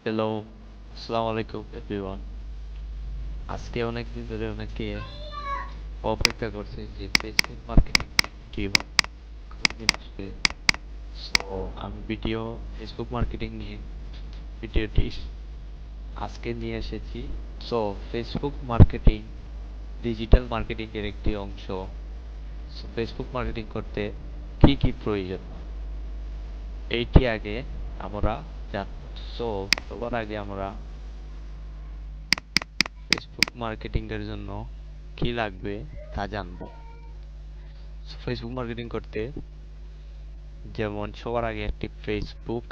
Hello, আসসালামু আলাইকুম everyone. আজকে অনেকদিন ধরে অনেকে অপেক্ষা করছে যে ফেসবুক মার্কেটিং কিভাবে আসবে। সো আমি ফেসবুক মার্কেটিং নিয়ে ভিডিওটি আজকে নিয়ে এসেছি। So Facebook marketing digital marketing এর একটি অংশ। সো ফেসবুক মার্কেটিং করতে কি কি প্রয়োজন এইটি আগে আমরা জানবো। সো সবার আগে আমরা ফেসবুক মার্কেটিং এর জন্য কি লাগবে তা জানবো। ফেসবুক মার্কেটিং করতে যেমন সবার আগে একটি ফেসবুক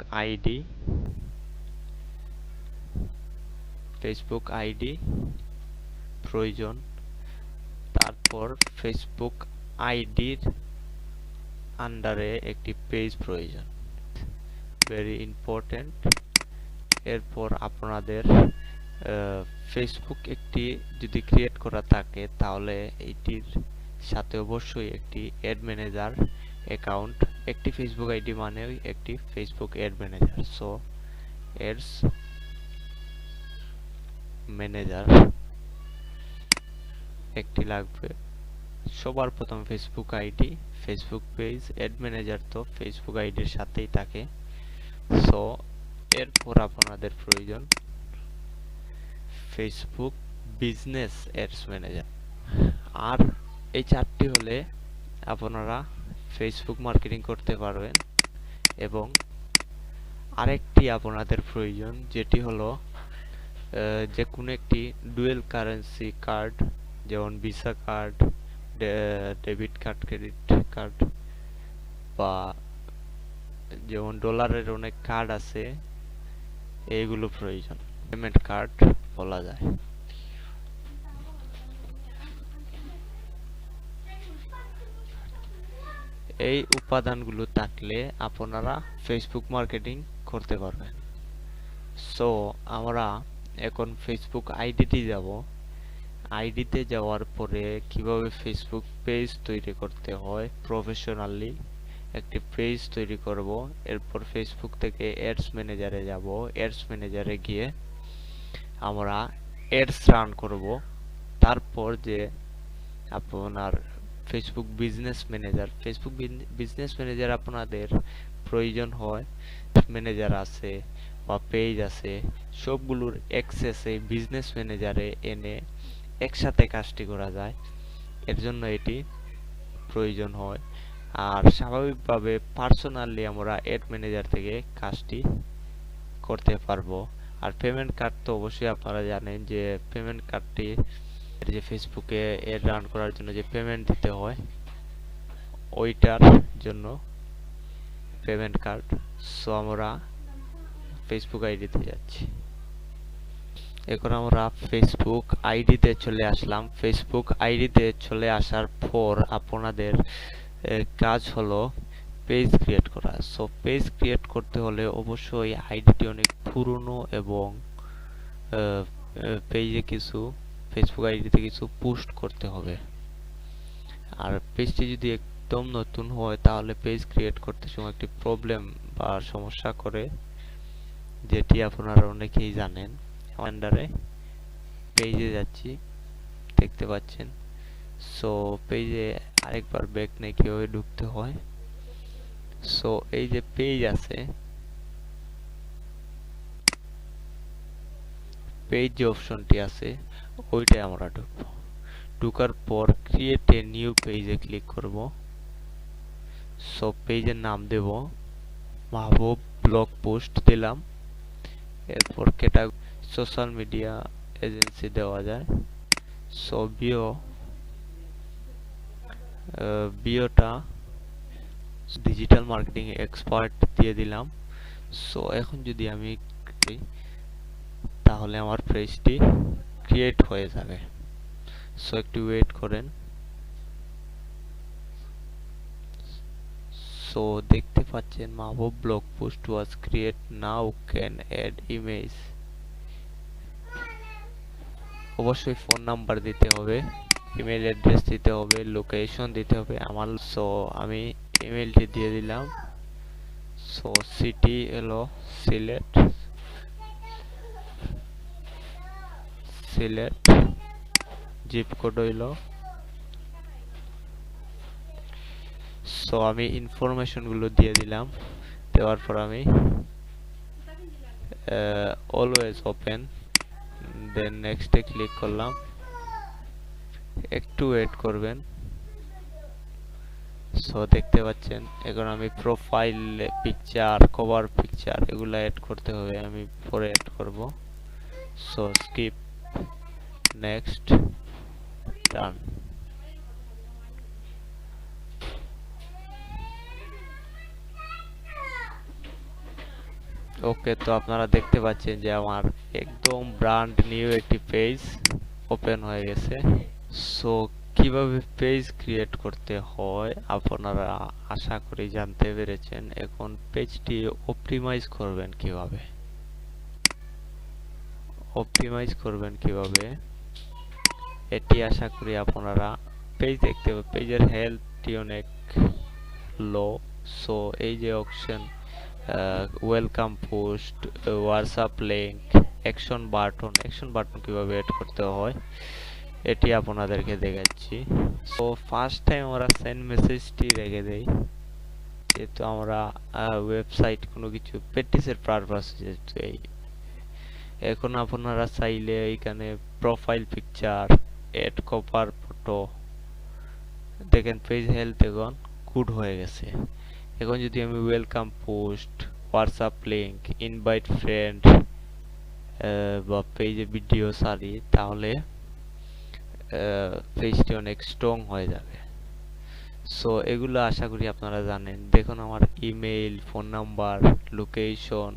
আইডি প্রয়োজন। তারপর ফেসবুক আইডির আন্ডারে একটি পেজ প্রয়োজন, ভেরি ইম্পর্টেন্ট। এরপর আপনাদের ফেসবুক একটি যদি ক্রিয়েট করা থাকে তাহলে এইটির সাথে অবশ্যই একটি অ্যাড ম্যানেজার অ্যাকাউন্ট। একটি ফেসবুক আইডি মানে একটি Facebook ad manager. So ads manager একটি লাগবে। সবার প্রথম Facebook ID, Facebook page, add manager তো ফেসবুক আইডির সাথেই থাকে। সো এরপর আপনাদের প্রয়োজন ফেসবুক বিজনেস অ্যাডস ম্যানেজার। আর এই চারটি হলে আপনারা ফেসবুক মার্কেটিং করতে পারবেন। এবং আরেকটি আপনাদের প্রয়োজন যেটি হলো যে কোনো একটি ডুয়েল কারেন্সি কার্ড, যেমন visa card, debit card, credit card, বা যেমন ডলারের অনেক কার্ড আছে, এইগুলো প্রয়োজন, পেমেন্ট কার্ড বলা যায়। এই উপাদানগুলো থাকলে আপনারা ফেসবুক মার্কেটিং করতে পারবেন। সো আমরা এখন ফেসবুক আইডিতে যাব। আইডিতে যাওয়ার পরে কিভাবে ফেসবুক পেজ তৈরি করতে হয়, প্রফেশনালি একটি পেজ তৈরি করব। এরপর ফেসবুক থেকে অ্যাডস ম্যানেজারে যাব। অ্যাডস ম্যানেজারে গিয়ে আমরা অ্যাডস রান করব। তারপর যে আপনার ফেসবুক বিজনেস ম্যানেজার আপনাদের প্রয়োজন হয়, ম্যানেজার আছে বা পেজ আছে, সবগুলোর অ্যাক্সেস এই বিজনেস ম্যানেজারে এনে একসাথে কাজটি করা যায়। এর জন্য এটি প্রয়োজন হয়। আর স্বাভাবিকভাবে পার্সোনালি আমরা অ্যাড ম্যানেজার থেকে কাজটি করতে পারবো। আর পেমেন্ট কার্ড তো অবশ্যই আপনারা জানেন যে পেমেন্ট কার্ডটি যে ফেসবুকে এড রান করার জন্য যে পেমেন্ট দিতে হয়, ওইটার জন্য পেমেন্ট কার্ড। সো আমরা ফেসবুক আইডিতে যাচ্ছি। এখন আমরা ফেসবুক আইডিতে চলে আসলাম। ফেসবুক আইডিতে চলে আসার পর আপনাদের কাজ হলো পেজ ক্রিয়েট করা। সো পেজ ক্রিয়েট করতে হলে অবশ্যই আইডিটি অনেক পুরনো এবং পেজে কিছু ফেসবুক আইডিতে কিছু পোস্ট করতে হবে। আর পেজটি যদি একদম নতুন হয় তাহলে পেজ ক্রিয়েট করতে সময় একটি প্রবলেম বা সমস্যা করে, যেটি আপনারা অনেকেই জানেন। আন্ডারে পেজে যাচ্ছি, দেখতে পাচ্ছেন। সো পেজে আরেকবার ব্যাক নিয়ে কিভাবে ঢুকতে হয়। সো এই যে পেজ আছে, পেজ যে অপশনটি আছে ওইটাই আমরা ঢুকবো। ঢুকার পর ক্রিয়েট এ নিউ পেজে ক্লিক করব। সো পেজের নাম দেব মাহবুব ব্লগ পোস্ট দিলাম। এরপর ক্যাটাগরি সোশ্যাল মিডিয়া এজেন্সি দেওয়া যায়। সো বিওটা ডিজিটাল মার্কেটিং এক্সপার্ট দিয়ে দিলাম। সো এখন যদি আমি তাহলে আমার পেজটি ক্রিয়েট হয়ে যাবে। সো একটু ওয়েট করেন। সো দেখতে পাচ্ছেন Mahbub blog post was create, now can add image. অবশ্যই ফোন নাম্বার দিতে হবে, ইমেল অ্যাড্রেস দিতে হবে, লোকেশন দিতে হবে আমার। সো আমি ইমেলটি দিয়ে দিলাম। সো সিটি এলো সিলেট, সিলেট, জিপ কোড হইল। সো আমি ইনফরমেশন গুলো দিয়ে দিলাম, দেওয়ার পর আমি অলওয়েজ ওপেন, দেন নেক্সটে ক্লিক করলাম। একটু ওয়েট করবেন। সো দেখতে পাচ্ছেন এখন আমি প্রোফাইল পিকচার, কভার পিকচার এগুলো অ্যাড করতে হবে, আমি পরে অ্যাড করব। সো স্কিপ, নেক্সট, ডান। ওকে, তো আপনারা দেখতে পাচ্ছেন যে আমার একদম ব্র্যান্ড নিউ একটি পেজ ওপেন হয়ে গেছে। সো কিভাবে পেজ ক্রিয়েট করতে হয় আপনারা আশা করি জানতে পেরেছেন। এখন পেজটি অপটিমাইজ করবেন কিভাবে, এটি আশা করি আপনারা পেজ দেখতে পাবেন। পেজের হেলথটি অনেক লো। সো এই যে option welcome post, WhatsApp link, action button কিভাবে এড করতে হয় এটি আপনাদেরকে দেখাচ্ছি। সো ফার্স্ট টাইম আমরা সেন্ড মেসেজটি রেখে দেই, যেহেতু আমরা ওয়েবসাইট কোনো কিছু প্র্যাকটিসের পারপাসে। এখন আপনারা চাইলে এখানে profile picture, add cover photo, দেখেন পেজ হেলথ এখন গুড হয়ে গেছে। এখন যদি আমি welcome post, WhatsApp link, invite friend বা পেজে ভিডিও সারি, তাহলে পেজটি অনেক স্ট্রং হয়ে যাবে। সো এগুলো আশা করি আপনারা জানেন। দেখুন আমার ইমেইল, ফোন নাম্বার, লোকেশন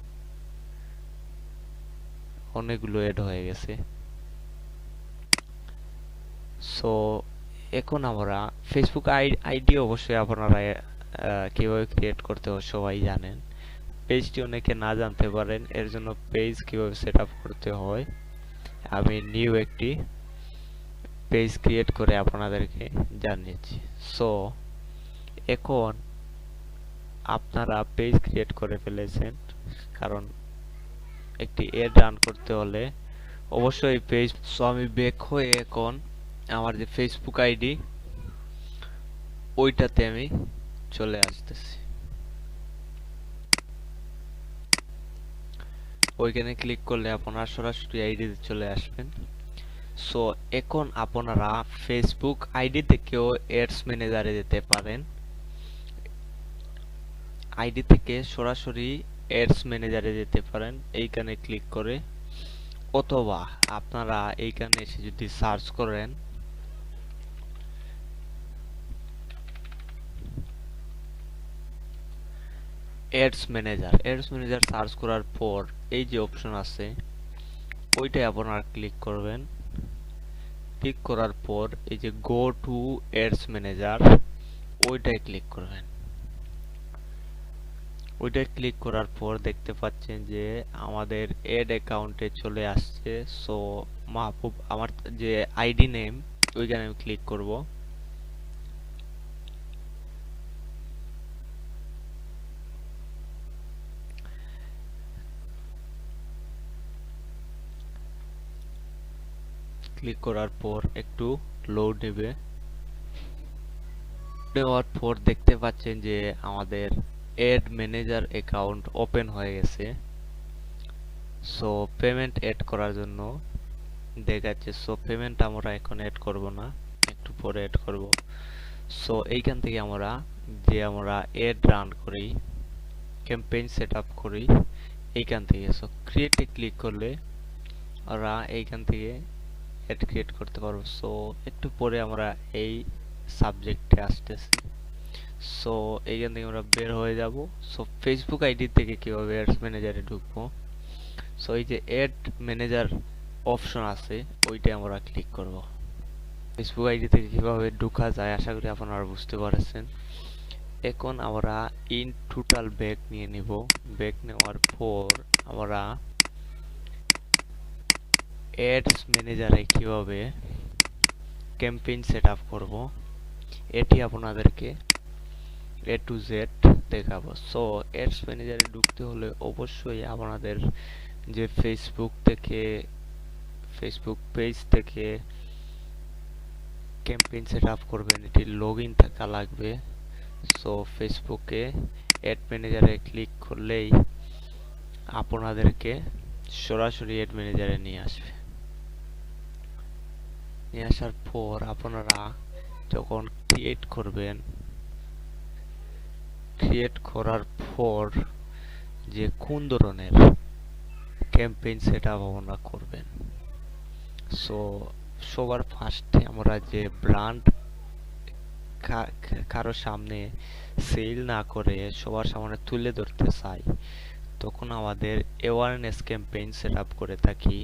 অনেকগুলো এড হয়ে গেছে। সো এখন আমরা ফেসবুক আইডি অবশ্যই আপনারা কিভাবে ক্রিয়েট করতে হয় সবাই জানেন। পেজটি অনেকে না জানতে পারেন, এর জন্য পেজ কিভাবে সেট আপ করতে হয় আমি নিউ একটি পেজ ক্রিয়েট করে আপনাদেরকে জানিয়েছি। সো এখন আপনারা পেজ ক্রিয়েট করে ফেলেছেন, কারণ একটি এড রান করতে হলে অবশ্যই পেজ। সো আমি ব্যাক হয়ে এখন আমার যে ফেসবুক আইডি ওইটাতে আমি চলে আসতেছি। ওইখানে ক্লিক করলে আপনারা সরাসরি আইডিতে চলে আসবেন। সো এখন আপনারা ফেসবুক আইডি থেকেও অ্যাডস ম্যানেজারে যেতে পারেন। আইডি থেকে সরাসরি অ্যাডস ম্যানেজারে যেতে পারেন এইখানে ক্লিক করে, অথবা আপনারা এইখানে এসে যদি সার্চ করেন অ্যাডস ম্যানেজার সার্চ করার পর এই যে অপশন আছে ওইটাই আপনারা ক্লিক করবেন। ক্লিক করার পর এই যে গো টু অ্যাডস ম্যানেজার ওইটাই ক্লিক করবেন। ওইটাই ক্লিক করার পর দেখতে পাচ্ছেন যে আমাদের এড অ্যাকাউন্টে চলে আসছে। সো মাহবুব আমার যে আইডি নেম ওইখানে আমি ক্লিক করব। ক্লিক করার পর একটু লোড নেবে, নেওয়ার পর দেখতে পাচ্ছেন যে আমাদের এড ম্যানেজার অ্যাকাউন্ট ওপেন হয়ে গেছে। সো পেমেন্ট এড করার জন্য দেখাচ্ছে। সো পেমেন্ট আমরা এখন এড করব না, একটু পরে এড করব। সো এইখান থেকে আমরা এড রান করি, ক্যাম্পেইন সেট আপ করি এইখান থেকে। সো ক্রিয়েটে ক্লিক করলে আমরা এইখান থেকে এড ক্রিয়েট করতে পারবো। সো একটু পরে আমরা এই সাবজেক্টে আসতেছি। সো এইখান থেকে আমরা বের হয়ে যাব। সো ফেসবুক আইডি থেকে কিভাবে অ্যাডস ম্যানেজারে ঢুকবো, সো এই যে অ্যাড ম্যানেজার অপশন আছে ওইটাই আমরা ক্লিক করব। ফেসবুক আইডি থেকে কিভাবে ঢোকা যায় আশা করি আপনারা বুঝতে পারছেন। এখন আমরা ইন টোটাল ব্যাক নিয়ে নিব। ব্যাক নেওয়ার পর আমরা অ্যাডস ম্যানেজারে কিভাবে ক্যাম্পেইন সেট আপ করব এটি আপনাদেরকে এ টু জেড দেখাবো। সো অ্যাডস ম্যানেজারে ঢুকতে হলে অবশ্যই আপনাদের যে ফেসবুক থেকে ফেসবুক পেজ থেকে ক্যাম্পেইন সেট আপ করবেন, এটি লগ ইন থাকা লাগবে। সো ফেসবুকে অ্যাড ম্যানেজারে ক্লিক করলেই আপনাদেরকে সরাসরি অ্যাড ম্যানেজারে নিয়ে আসবে। নিয়ে আসার পর আপনারা যখন ক্রিয়েট করবেন, ক্রিয়েট করার পর যে কোন ধরনের ক্যাম্পেইন সেট আপ আপনারা করবেন, সো সবার ফার্স্টে আমরা যে ব্র্যান্ড কারো সামনে সেল না করে সবার সামনে তুলে ধরতে চাই, তখন আমাদের অ্যাওয়ারনেস ক্যাম্পেইন সেট আপ করে থাকি,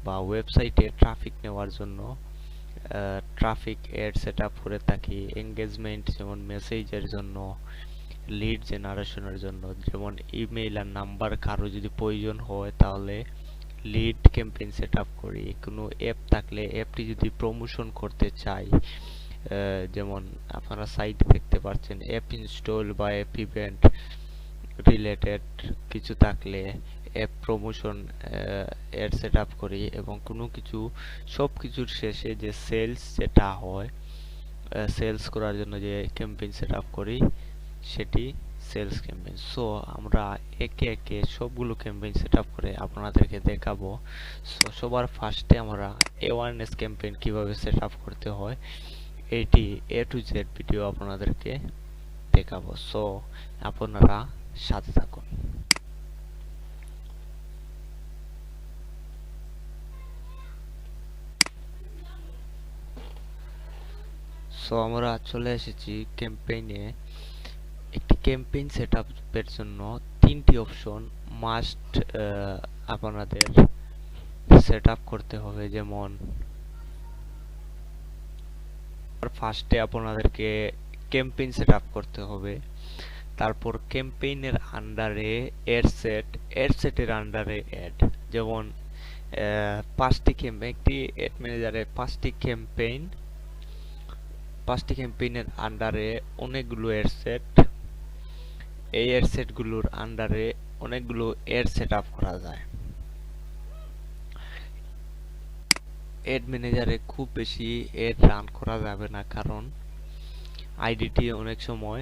বা ওয়েবসাইটে ট্রাফিক নেওয়ার জন্য ট্রাফিক অ্যাড সেট আপ করে থাকি, এঙ্গেজমেন্ট যেমন মেসেজের জন্য, লিড জেনারেশনের জন্য, যেমন ইমেইল আর নাম্বার কারো যদি প্রয়োজন হয় তাহলে লিড ক্যাম্পেইন সেট আপ করি। কোনো অ্যাপ থাকলে অ্যাপটি যদি প্রমোশন করতে চাই, যেমন আপনারা সাইটে দেখতে পাচ্ছেন অ্যাপ ইনস্টল বা অ্যাপ ইভেন্ট রিলেটেড কিছু থাকলে অ্যাপ প্রমোশন এর সেট আপ করি, এবং কোনো কিছু সব কিছুর শেষে যে সেলস যেটা হয়, সেলস করার জন্য যে ক্যাম্পেইন সেট আপ করি সেটি সেলস ক্যাম্পেইন। সো আমরা একে একে সবগুলো ক্যাম্পেইন সেট আপ করে আপনাদেরকে দেখাবো। সো সবার ফার্স্টে আমরা অ্যাওয়ারনেস ক্যাম্পেইন কিভাবে সেট আপ করতে হয় এটি এ টু জেড ভিডিও আপনাদেরকে দেখাবো। সো আপনারা সাথে থাকুন। সো আমরা চলে এসেছি ক্যাম্পেইনে। একটি ক্যাম্পেইন সেট আপের জন্য তিনটি অপশন মাস্ট আপনাদের সেট আপ করতে হবে। যেমন ফার্স্টে আপনাদেরকে ক্যাম্পেইন সেট আপ করতে হবে, তারপর ক্যাম্পেইনের আন্ডারে এড সেটের আন্ডারে অ্যাড। যেমন পাঁচটি ক্যাম্পেইন, একটি অ্যাড ম্যানেজারে পাঁচটি ক্যাম্পেইনের আন্ডারে অনেকগুলো অ্যাড সেট, এই অ্যাড সেটগুলোর আন্ডারে অনেকগুলো অ্যাড সেট আপ করা যায়। অ্যাড ম্যানেজারে খুব বেশি অ্যাড রান করা যাবে না, কারণ আইডিটি অনেক সময়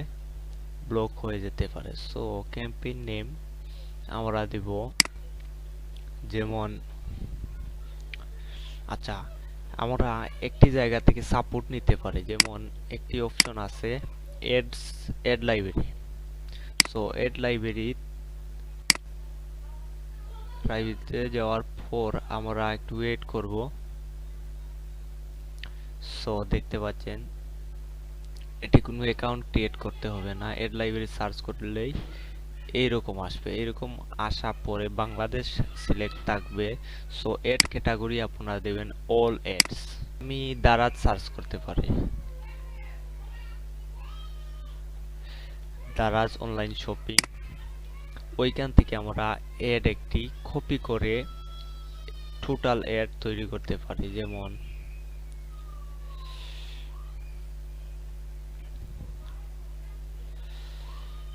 ব্লক হয়ে যেতে পারে। সো ক্যাম্পেইন নেম আমরা দেব, যেমন আচ্ছা আমরা একটি জায়গা থেকে সাপোর্ট নিতে পারি। যেমন একটি অপশন আছে অ্যাড লাইব্রেরি। সো অ্যাড লাইব্রেরিতে যাওয়ার পর আমরা একটু ওয়েট করব। সো দেখতে পাচ্ছেন এটি কোনো অ্যাকাউন্ট ক্রিয়েট করতে হবে না, অ্যাড লাইব্রেরি সার্চ করলেই এইরকম আসবে। এরকম আসা পরে বাংলাদেশ সিলেক্ট থাকবে। সো অ্যাড ক্যাটাগরি আপনারা দেবেন অল অ্যাডস। আমি দারাজ সার্চ করতে পারি, দারাজ অনলাইন শপিং। ওইখান থেকে আমরা অ্যাড একটি কপি করে টোটাল অ্যাড তৈরি করতে পারি। যেমন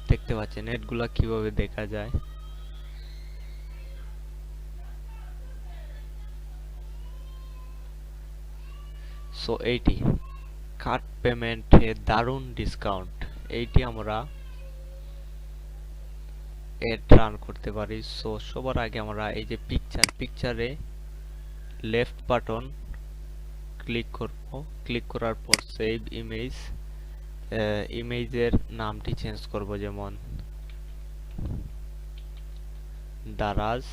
দেখতে পাচ্ছেন অ্যাডগুলা কিভাবে দেখা যায়। সো এইটি কার্ড পেমেন্টে দারুণ ডিসকাউন্ট, এইটি আমরা অ্যাড রান করতে পারি। সো সবার আগে আমরা এই যে পিকচারে লেফট বাটন ক্লিক করব। ক্লিক করার পর সেভ ইমেজ, ইমেজের নামটি চেঞ্জ করব, যেমন দারাজ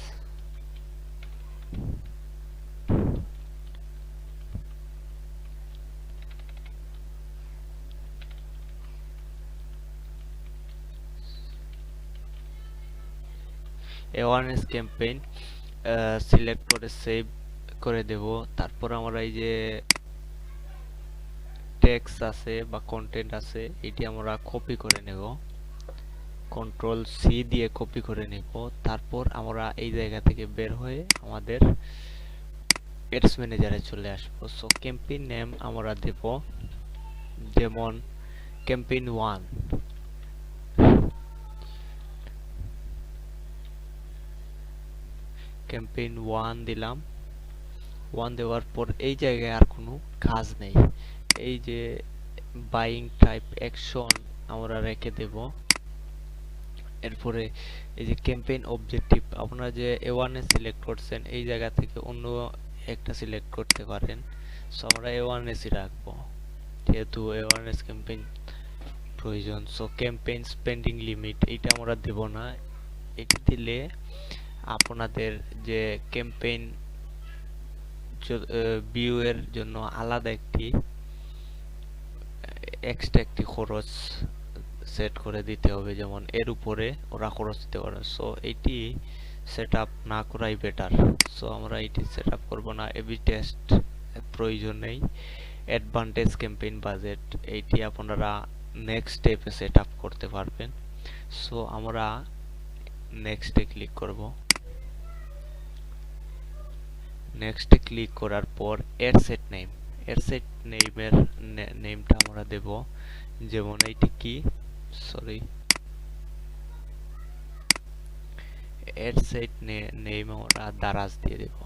অ্যাওয়ারনেস ক্যাম্পেইন সিলেক্ট করে সেভ করে দেব। তারপর আমরা এই যে টেক্সট আছে বা কন্টেন্ট আছে এটি আমরা কপি করে নেব, কন্ট্রোল সি দিয়ে কপি করে নেব। তারপর আমরা এই জায়গা থেকে বের হয়ে আমাদের অ্যাডস ম্যানেজারে চলে আসবো। সো ক্যাম্পেইন নেম আমরা দেব, যেমন ক্যাম্পেইন 1। ক্যাম্পেইন 1 দিলাম। ওয়ান দেওয়ার পর এই জায়গায় আর কোনো কাজ নেই, এই যে বাইং টাইপ অ্যাকশন আমরা রেখে দেব। এরপরে এই যে ক্যাম্পেইন অবজেক্টিভ, আপনারা যে অ্যাওয়ারনেস সিলেক্ট করছেন এই জায়গা থেকে অন্য একটা সিলেক্ট করতে পারেন। সো আমরা অ্যাওয়ারনেসই রাখবো, যেহেতু অ্যাওয়ারনেস ক্যাম্পেইন প্রয়োজন। সো ক্যাম্পেইন স্পেন্ডিং লিমিট এইটা আমরা দেব না, এটা দিলে আপনাদের যে ক্যাম্পেইন ভিউ এর জন্য আলাদা একটি এক্সট্রা একটি খরচ সেট করে দিতে হবে, যেমন এর উপরে ওরা খরচ দিতে পারে। সো এইটি সেট আপ না করাই বেটার। সো আমরা এটি সেট আপ করবো না, এবি টেস্ট প্রয়োজন নেই। অ্যাডভান্টেজ ক্যাম্পেইন বাজেট এইটি আপনারা নেক্সট স্টেপে সেট আপ করতে পারবেন। সো আমরা নেক্সটে ক্লিক করব। নেক্সটে ক্লিক করার পর এর সেট নেম, এর সেট নেমের নেমটা আমরা দেব, যেমন এইটি কি সরি এর সেট নেম আমরা দারাজ দিয়ে দেব।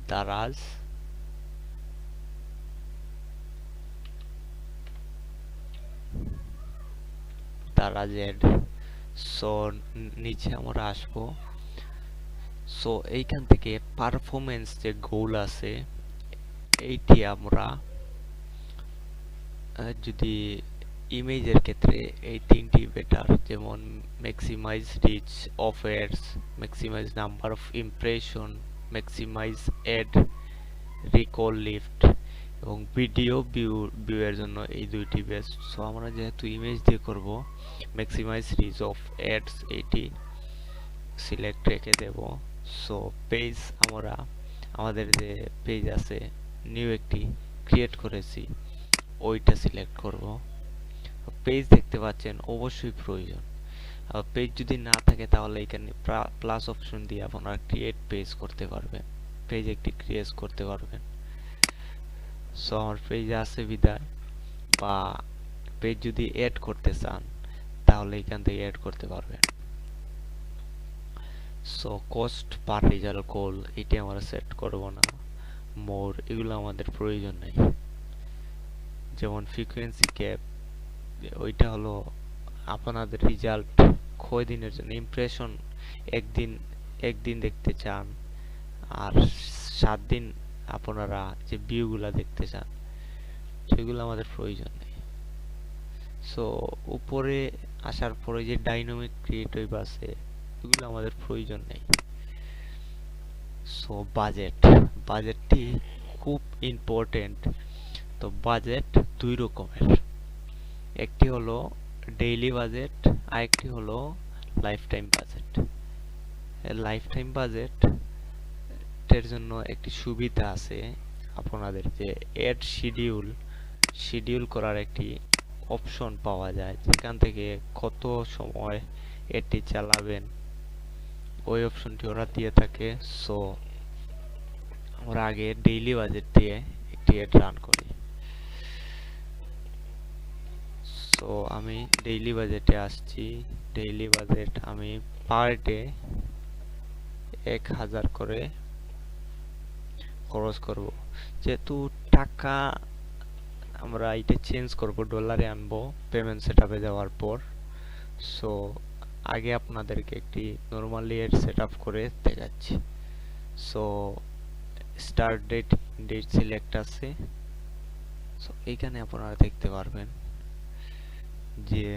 দারাজ দারাজেড। সো নিচে আমরা আসবো। সো এইখান থেকে পারফরমেন্স যে গোল আছে এইটি আমরা যদি ইমেজের ক্ষেত্রে এই তিনটি বেটার, যেমন maximise reach of ads, maximise number of impression, maximise ad recall lift এবং ভিডিও ভিউ এর জন্য এই দুইটি বেস্ট। সো আমরা যেহেতু ইমেজ দিয়ে করব, ম্যাক্সিমাইজ রিচ অফ এডস এইটি সিলেক্ট রেখে দেব। সো পেজ আমরা আমাদের যে পেজ আছে নিউ একটি ক্রিয়েট করেছি ওইটা সিলেক্ট করব। পেজ দেখতে পাচ্ছেন অবশ্যই প্রয়োজন, পেজ যদি না থাকে তাহলে এখানে প্লাস অপশন দিয়ে আপনারা ক্রিয়েট পেজ করতে পারবেন, পেজ একটি ক্রিয়েট করতে পারবেন। সো আমার পেজ আছে বিদায়, বা পেজ যদি এড করতে চান তাহলে এখান থেকে এড করতে পারবেন। সো কস্ট পার রেজাল্ট গোল এটি আমরা সেট করব না, মোর এগুলো আমাদের প্রয়োজন নেই। যেমন ফ্রিকোয়েন্সি ক্যাপ ওইটা হলো আপনাদের রেজাল্ট কয় দিনের জন্য, ইমপ্রেশন একদিন দেখতে চান আর 7 দিন আপনারা যে ভিউগুলা দেখতে চান সেগুলো আমাদের প্রয়োজন নেই। সো উপরে আসার পরে যে ডাইনামিক ক্রিয়েটিভ আছে এগুলো আমাদের প্রয়োজন নেই। সো বাজেটটি খুব ইম্পর্টেন্ট। তো বাজেট দুই রকমের, একটি হলো ডেইলি বাজেট আর একটি হলো life time budget. Life time বাজেটের জন্য একটি সুবিধা আছে, আপনাদের যে এড শিডিউল করার একটি অপশন পাওয়া যায়, যেখান থেকে কত সময় এটি চালাবেন ওই অপশনটি ওরা দিয়ে থাকে। সো আমরা আগে ডেইলি বাজেট দিয়ে একটি এড রান করি। সো আমি ডেইলি বাজেটে আসছি, ডেইলি বাজেট আমি পার ডে 1000 করে খরচ করব। যেহেতু টাকা আমরা এটা চেঞ্জ করব, ডলারে আনবো পেমেন্ট সেটআপে যাওয়ার পর। সো আগে আপনাদেরকে একটি নরমালি এড সেটআপ করে দেখাচ্ছি। সো স্টার্ট ডেট সিলেক্ট আছে। সো এইখানে আপনারা দেখতে পারবেন যে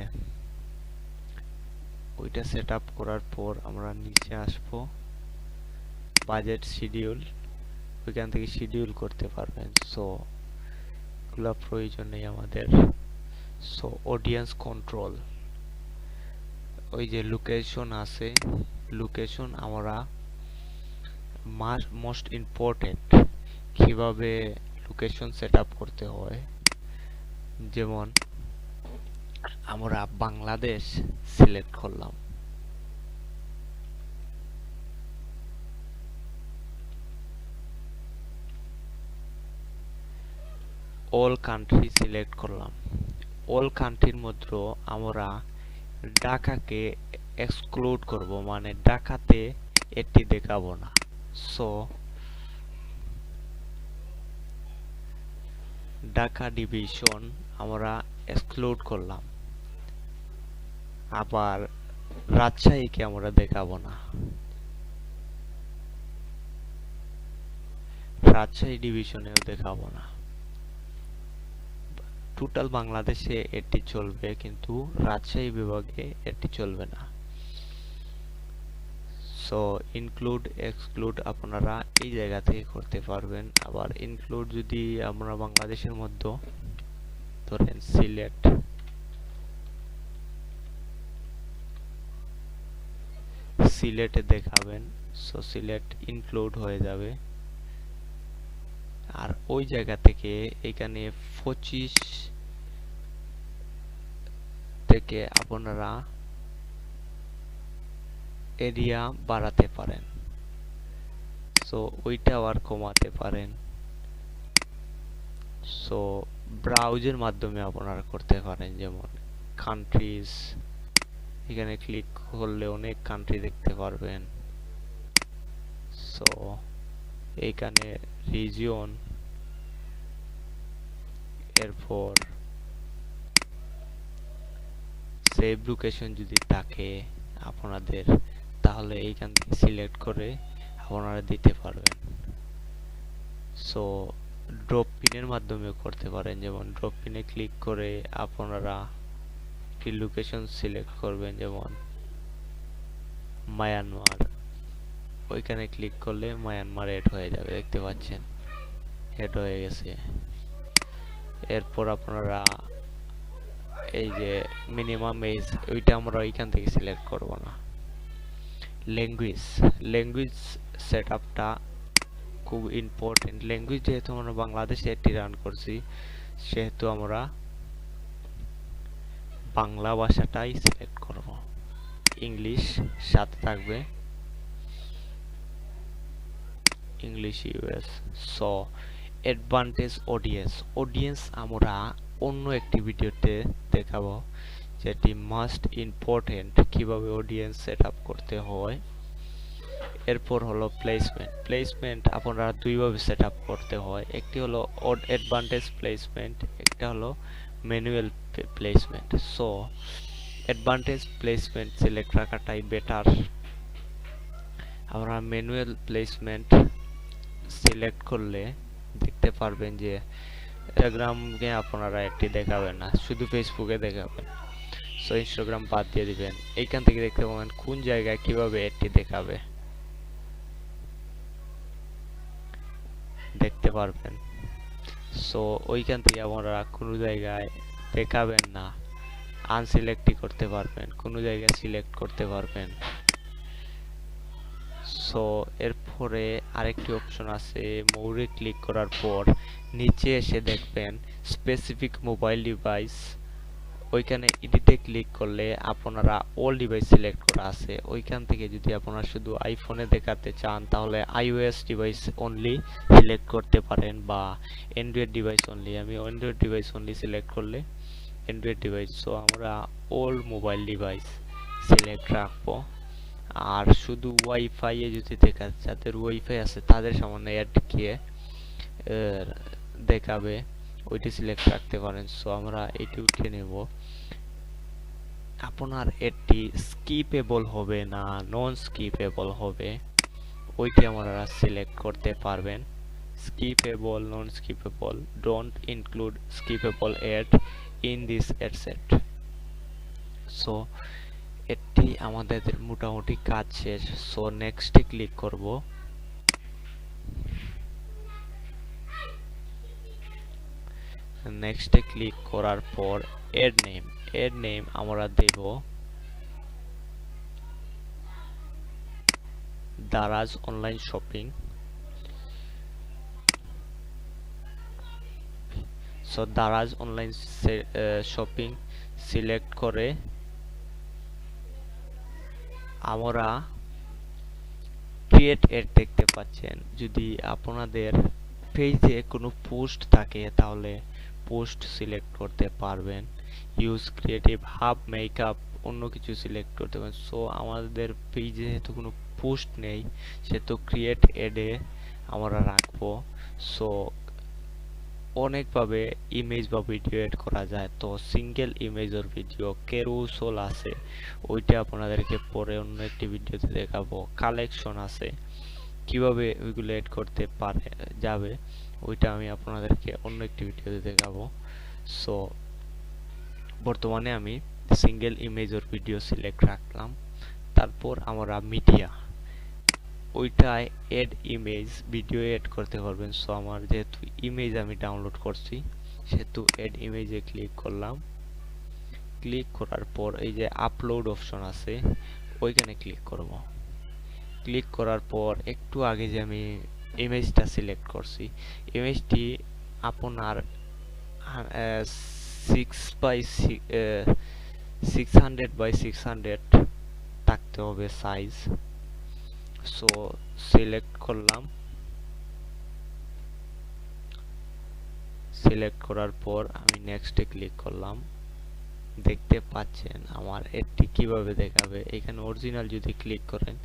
ওইটা সেটআপ করার পর আমরা নিচে আসব, বাজেট শিডিউল, ওইখান থেকে শিডিউল করতে পারবেন। সো এগুলো প্রয়োজন নেই আমাদের। সো অডিয়েন্স কন্ট্রোল, ওই যে লোকেশন আছে, লোকেশন আমরা মোস্ট ইম্পর্টেন্ট কিভাবে লোকেশন সেটআপ করতে হয়, যেমন আমরা বাংলাদেশ সিলেক্ট করলাম, অল কান্ট্রি সিলেক্ট করলাম। অল কান্ট্রির মধ্যে আমরা ঢাকাকে এক্সক্লুড করব, মানে ঢাকাতে এটি দেখাবো না। সো ঢাকা ডিভিশন আমরা এক্সক্লুড করলাম। আবার রাজশাহীকে আমরা দেখাবো না, রাজশাহী ডিভিশনেও দেখাবো না। টোটাল বাংলাদেশে এটি চলবে, কিন্তু রাজশাহী বিভাগে এটি চলবে না। সো ইনক্লুড এক্সক্লুড আপনারা এই জায়গা থেকে করতে পারবেন। আবার ইনক্লুড যদি আমরা বাংলাদেশের মধ্যে ধরেন সিলেটে দেখাবেন, সো সিলেট ইনক্লুড হয়ে যাবে। আর ওই জায়গা থেকে এখানে 25 থেকে আপনারা এরিয়া বাড়াতে পারেন, সো ওইটা আবার কমাতে পারেন। সো ব্রাউজের মাধ্যমে আপনারা করতে পারেন, যেমন কান্ট্রিজ, এখানে ক্লিক করলে অনেক কান্ট্রি দেখতে পারবেন। সো এইখানে রিজিয়ন, এরপর সেভ লোকেশন যদি থাকে আপনাদের, তাহলে এইখান থেকে সিলেক্ট করে আপনারা দিতে পারবেন। সো ড্রপ পিনের মাধ্যমে করতে পারেন, যেমন ড্রপ পিনে ক্লিক করে আপনারা একটি লোকেশন সিলেক্ট করবেন, যেমন মায়ানমার। ওইখানে ক্লিক করলে মায়ানমার এড হয়ে যাবে, দেখতে পাচ্ছেন এড হয়ে গেছে। এরপর আপনারা এই যে মিনিমাম এজ, ওইটা আমরা ওইখান থেকে সিলেক্ট করব না। ল্যাঙ্গুয়েজ সেটআপটা খুব ইম্পর্টেন্ট। ল্যাঙ্গুয়েজ যেহেতু আমরা বাংলাদেশে এটি রান করছি, সেহেতু আমরা বাংলা ভাষাটাই সিলেক্ট করব। ইংলিশ সাথে থাকবে, English US. So advantage audience আমরা অন্য একটি ভিডিওতে দেখাবো, যেটি মাস্ট ইম্পর্টেন্ট, কিভাবে অডিয়েন্স সেটআপ করতে হয়। এরপর হলো প্লেসমেন্ট আপনারা দুইভাবে সেটআপ করতে হয়, একটি হলো অ্যাডভান্টেজ প্লেসমেন্ট, একটা হলো manual placement. So advantage placement select রাখাটাই বেটার। আমরা ম্যানুয়াল প্লেসমেন্ট সিলেক্ট করলে দেখতে পারবেন যে ইনস্টাগ্রামে আপনারা একটি দেখাবেন না, শুধু ফেসবুকে দেখাবেন। সো ইনস্টাগ্রাম বাদ দিয়ে দিবেন। এইখান থেকে দেখতে পাবেন কোন জায়গায় কিভাবে এটি দেখাবে, দেখতে পারবেন। সো ওইখান থেকে আপনারা কোনো জায়গায় দেখাবেন না, আনসিলেক্টই করতে পারবেন, কোনো জায়গায় সিলেক্ট করতে পারবেন। সো এরপরে আরেকটি অপশন আছে, মোরে ক্লিক করার পর নিচে এসে দেখবেন স্পেসিফিক মোবাইল ডিভাইস, ওইখানে এডিটে ক্লিক করলে আপনারা অল ডিভাইস সিলেক্ট করা আছে। ওইখান থেকে যদি আপনারা শুধু আইফোনে দেখাতে চান, তাহলে আইওএস ডিভাইস অনলি সিলেক্ট করতে পারেন, বা অ্যান্ড্রয়েড ডিভাইস অনলি। আমি অ্যান্ড্রয়েড ডিভাইস অনলি সিলেক্ট করলে অ্যান্ড্রয়েড ডিভাইস। সো আমরা অল মোবাইল ডিভাইস সিলেক্ট রাখবো। আর শুধু ওয়াইফাই এ যদি যাদের ওয়াইফাই আছে তাদের সামনে অ্যাড গিয়ে দেখাবে, ওইটি সিলেক্ট রাখতে পারেন। সো আমরা এটি উঠিয়ে নেব। আপনার এটি স্কিপেবল হবে না নন স্কিপেবল হবে, ওইটি আপনারা সিলেক্ট করতে পারবেন। Skippable, non skippable, don't include skippable ad in this ad set. So এটি আমাদের মোটামুটি কাজ শেষ। সো নেক্সটে ক্লিক করব। নেক্সটে ক্লিক করার পর এড নেম আমরা দেব Daraz online shopping. So Daraz online shopping select করে আমরা ক্রিয়েট এড দেখতে পাচ্ছেন। যদি আপনাদের পেজে কোনো পোস্ট থাকে তাহলে পোস্ট সিলেক্ট করতে পারবেন। ইউজ ক্রিয়েটিভ হাব মেকআপ অন্য কিছু সিলেক্ট করতে পারেন। সো আমাদের পেজে যেহেতু কোনো পোস্ট নেই, সেহেতু ক্রিয়েট অ্যাডে আমরা রাখবো। সো অনেকভাবে ইমেজ বা ভিডিও এড করা যায়। তো সিঙ্গেল ইমেজ ওর ভিডিও কেরুসোল আছে, ওইটা আপনাদেরকে পরে অন্য একটি ভিডিওতে দেখাবো। কালেকশন আছে, কিভাবে ওইগুলো এড করতে পারে যাবে, ওইটা আমি আপনাদেরকে অন্য একটি ভিডিওতে দেখাবো। সো বর্তমানে আমি সিঙ্গেল ইমেজ ওর ভিডিও সিলেক্ট রাখলাম। তারপর আমরা মিডিয়া, ওইটায় এড ইমেজ ভিডিও এড করতে পারবেন। সো আমার যেহেতু ইমেজ আমি ডাউনলোড করছি, সেহেতু এড ইমেজে ক্লিক করলাম। ক্লিক করার পর এই যে আপলোড অপশন আছে, ওইখানে ক্লিক করব। ক্লিক করার পর একটু আগে যে আমি ইমেজটা সিলেক্ট করছি, ইমেজটি আপনার 600 বাই 600 থাকতে হবে সাইজ। সো সিলেক্ট করলাম। সিলেক্ট করার পর আমি নেক্সটে ক্লিক করলাম। দেখতে পাচ্ছেন আমার এডটি কিভাবে দেখাবে। এখানে অরিজিনাল যদি ক্লিক করেন,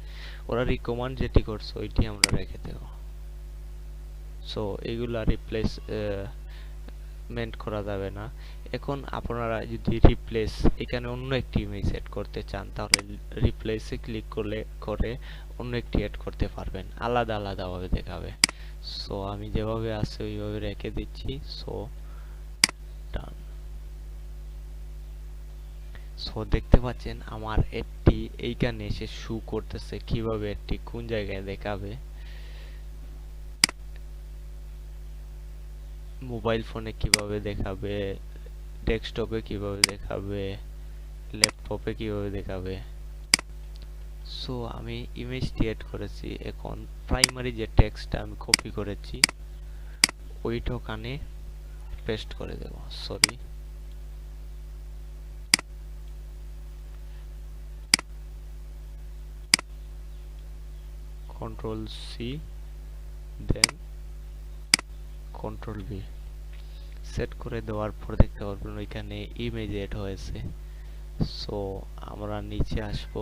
ওরা রিকমেন্ড যেটি করছে ওইটি আমরা রেখে দেব। সো এগুলা রিপ্লেসমেন্ট করা যাবে না। এখন আপনারা যদি রিপ্লেস এখানে অন্য একটি ইমেজ এড করতে চান, তাহলে রিপ্লেসে ক্লিক করে অন্য একটি এড করতে পারবেন, আলাদা আলাদা ভাবে দেখাবে। সো আমি যেভাবে আছে ওইভাবে রেখে দিচ্ছি। সো ডান। সো দেখতে পাচ্ছেন আমার এডটি এইখানে এসে শো করতেছে, কিভাবে এডটি কোন জায়গায় দেখাবে। মোবাইল ফোনে কিভাবে দেখাবে, ডেস্কটপে কিভাবে দেখাবে, ল্যাপটপে কিভাবে দেখাবে। সো আমি ইমেজটি এড করেছি। এখন প্রাইমারি যে টেক্সটটা আমি কপি করেছি, ওইটা ওখানে পেস্ট করে দেব। সরি, কন্ট্রোল সি দেন কন্ট্রোল ভি সেট করে দেওয়ার পর দেখতে পারবেন ওইখানে ইমেজ এড হয়েছে। সো আমরা নিচে আসবো,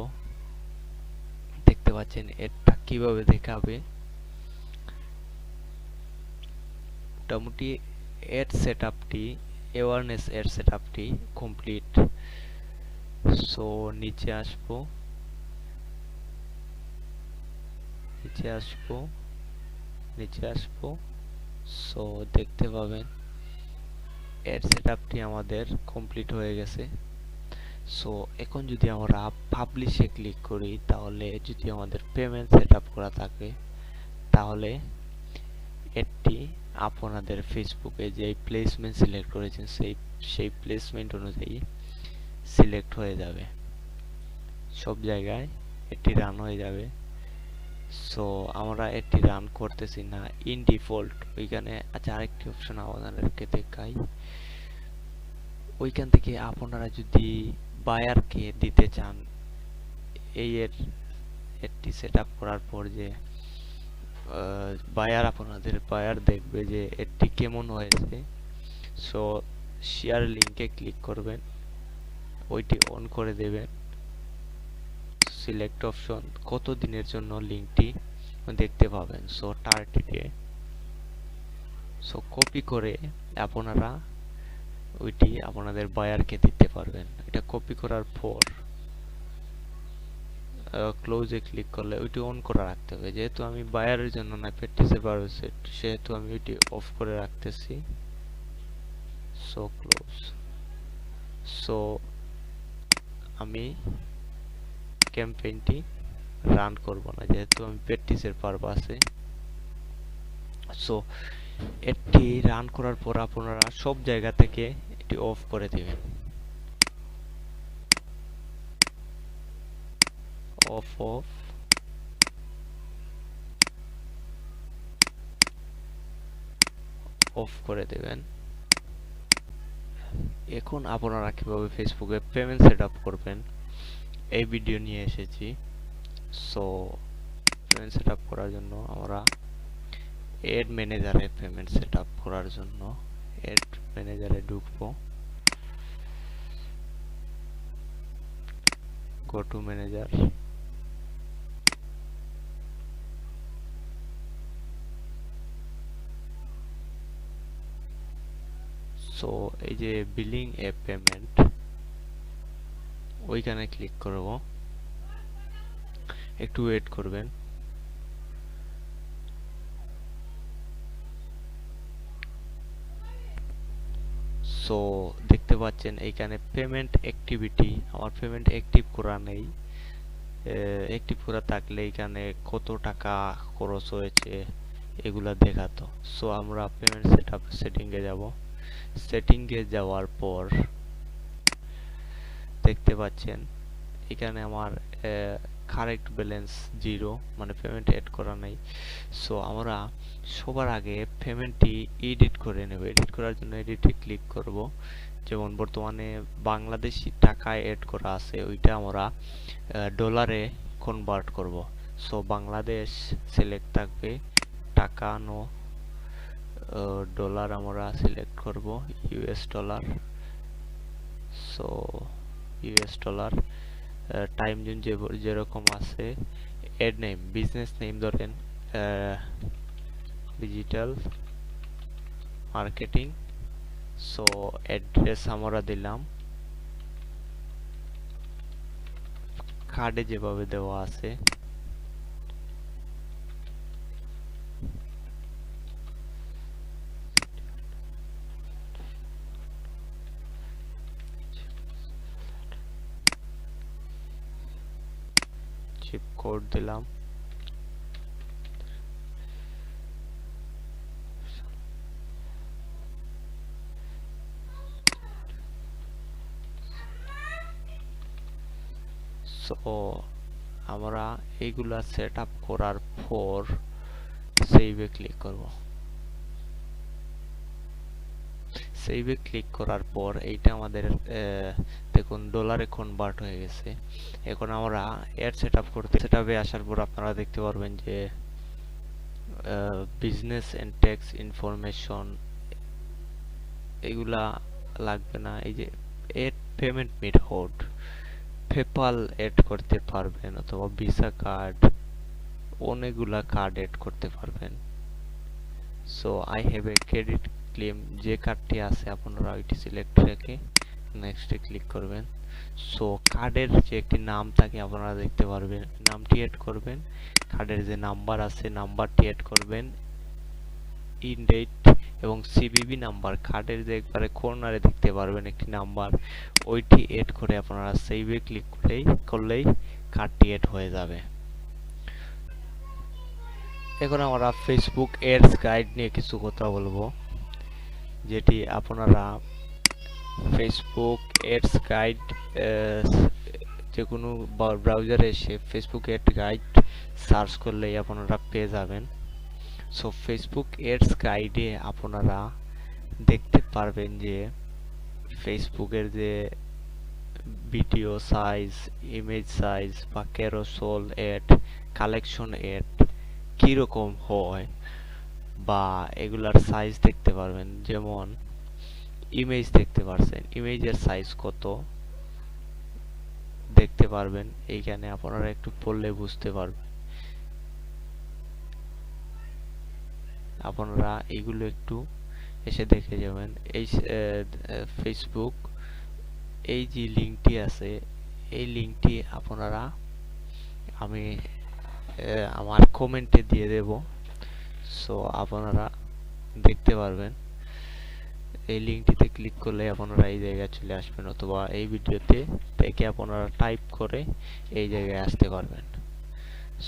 দেখতে পাচ্ছেন এডটা কিভাবে দেখাবে। মোটামুটি এড সেটআপটি, অ্যাওয়ারনেস এড সেটআপটি কমপ্লিট। সো নিচে আসবো, নিচে আসবো, নিচে আসবো। সো দেখতে পাবেন এড সেটআপটি আমাদের কমপ্লিট হয়ে গেছে। সো এখন যদি আমরা পাবলিশে ক্লিক করি, তাহলে যদি আমাদের পেমেন্ট সেটআপ করা থাকে, তাহলে এটি আপনাদের ফেসবুকে যে প্লেসমেন্ট সিলেক্ট করেছেন সেই প্লেসমেন্ট অনুযায়ী সিলেক্ট হয়ে যাবে, সব জায়গায় এটি রান হয়ে যাবে। সো আমরা এটি রান করতেছি না, ইন ডিফল্ট ওইখানে। আচ্ছা, আরেকটি অপশন আপনাদেরকে দেখাই। ওইখান থেকে আপনারা যদি বায়ারকে দিতে চান, এই এডটি সেট আপ করার পর যে আপনাদের বায়ার দেখবে যে এডটি কেমন হয়েছে। সো শেয়ার লিংকে ক্লিক করবেন, ওইটি অন করে দেবেন। সিলেক্ট অপশন, কত দিনের জন্য লিংকটি দেখতে পাবেন। So 30 day. সো কপি করে আপনারা ওইটি আপনাদের বায়ারকে দিতে পারবেন। এটা কপি করার পর ক্লোজে ক্লিক করলে ওইটি অন করে রাখতে হবে। যেহেতু আমি বায়ারের জন্য না, প্র্যাকটিসের পারপাসে, সেহেতু আমি ওইটি অফ করে রাখতেছি। So close. সো আমি ক্যাম্পেইনটি রান করব না, যেহেতু আমি প্র্যাকটিসের পারপাসে। সো এটি রান করার পর আপনারা সব জায়গা থেকে এটি অফ করে দিবেন। অফ অফ অফ করে দেবেন। এখন আপনারা কিভাবে ফেসবুকে পেমেন্ট সেট আপ করবেন এই ভিডিও নিয়ে এসেছি। সো পেমেন্ট সেট আপ করার জন্য আমরা এড ম্যানেজারে পেমেন্ট সেট আপ করার জন্য এড ম্যানেজারে ঢুকবো। Go to manager. সো এই যে বিলিং এ পেমেন্ট, ওইখানে ক্লিক করব, একটু ওয়েট করবেন। সো দেখতে পাচ্ছেন এইখানে পেমেন্ট অ্যাক্টিভিটি, আমার পেমেন্ট অ্যাক্টিভ করা নেই। অ্যাক্টিভ করা থাকলে এখানে কত টাকা খরচ হয়েছে এগুলা দেখাতো। সো আমরা পেমেন্ট সেটআপ সেটিংয়ে যাব। সেটিংয়ে যাওয়ার পর দেখতে পাচ্ছেন এখানে আমার কারেক্ট ব্যালেন্স 0, মানে পেমেন্ট এড করা নাই। সো আমরা সবার আগে পেমেন্টটি এডিট করে নেব। এডিট করার জন্য এডিটে ক্লিক করব। যেমন বর্তমানে বাংলাদেশি টাকায় এড করা আছে, ওইটা আমরা ডলারে কনভার্ট করব। সো বাংলাদেশ সিলেক্ট থাকবে, টাকা নো ডলার আমরা সিলেক্ট করব, US dollar. So US dollar, time zone যেরকম আছে, এড নেম বিজনেস নেম ধরেন ডিজিটাল মার্কেটিং। সো অ্যাড্রেস আমরা দিলাম কার্ডে যেভাবে দেওয়া আছে। চিপ কোড দিলাম। সো আমরা এইগুলা সেট আপ করার পর সেভে ক্লিক করব। সেভে ক্লিক করার পর এইটা আমাদের দেখুন ডলারে কনভার্ট হয়ে গেছে। এখন আমরা এর সেট আপ করতে, সেট আপে আসার পর আপনারা দেখতে পারবেন যে বিজনেস এন্ড ট্যাক্স ইনফরমেশন এগুলা লাগবে না। এই যে ad payment method, PayPal add করতে পারবেন অথবা ভিসা কার্ড, অনেকগুলা কার্ড এড করতে পারবেন। So I have a credit claim, যে কার্ডটি আছে আপনারা ওইটি সিলেক্ট রেখে নেক্সটে ক্লিক করবেন। সো কার্ডের যে একটি নাম থাকে আপনারা দেখতে পারবেন, নামটি এড করবেন। কার্ডের যে নাম্বার আছে নাম্বারটি এড করবেন, ইন ডেট এবং সিভিভি নাম্বার, কার্ডের যে একবারে কর্নারে দেখতে পারবেন একটি নাম্বার, ওইটি এড করে আপনারা সেভে ক্লিক করলেই কার্ডটি এড হয়ে যাবে। এখন আমরা ফেসবুক এডস গাইড নিয়ে কিছু কথা বলবো, যেটি আপনারা ফেসবুক এডস গাইড যে কোনো ব্রাউজারে এসে ফেসবুক এড গাইড সার্চ করলেই আপনারা পেয়ে যাবেন। সো ফেসবুক এডস গাইডে আপনারা দেখতে পারবেন যে ফেসবুকের যে ভিডিও সাইজ, ইমেজ সাইজ বা ক্যারোসেল এড, কালেকশন এড কিরকম হয় বা এগুলার সাইজ দেখতে পারবেন। যেমন ইমেজ দেখতে পারছেন, ইমেজের সাইজ কত দেখতে পারবেন। এইখানে আপনারা একটু পড়লে বুঝতে পারবেন। আপনারা এইগুলো একটু এসে দেখে যাবেন। এই ফেসবুক এই যে লিঙ্কটি আছে, এই লিঙ্কটি আপনারা আমি আমার কমেন্টে দিয়ে দেব। সো আপনারা দেখতে পারবেন। এই লিঙ্কটিতে ক্লিক করলে আপনারা এই জায়গায় চলে আসবেন, অথবা এই ভিডিওতে দেখে আপনারা টাইপ করে এই জায়গায় আসতে পারবেন।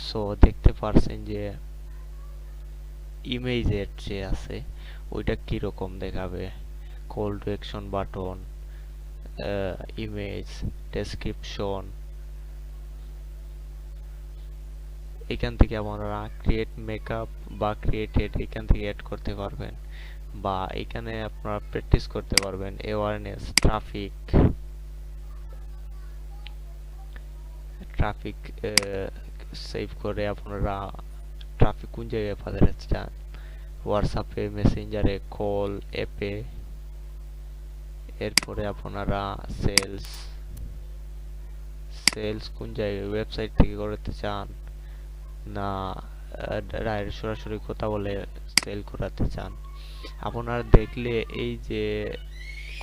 সো দেখতে পারছেন যে ইমেজের যে আছে ওইটা কিরকম দেখাবে, call to action button, image description. এখান থেকে আপনারা ক্রিয়েট মেকআপ বা ক্রিয়েটেড এখান থেকে অ্যাড করতে পারবেন, বা এখানে আপনারা প্র্যাকটিস করতে পারবেন। অ্যাওয়ারনেস, ট্রাফিক সেভ করে আপনারা ট্রাফিক কোন জায়গায় পাঠাতে চান, হোয়াটসঅ্যাপে, মেসেঞ্জারে, কল অ্যাপে। এরপরে আপনারা সেলস সেলস কোন জায়গায় ওয়েবসাইট থেকে করতে চান না ডাইরেক্ট সরাসরি কথা বলে সেল করাতে চান। আপনারা দেখলে এই যে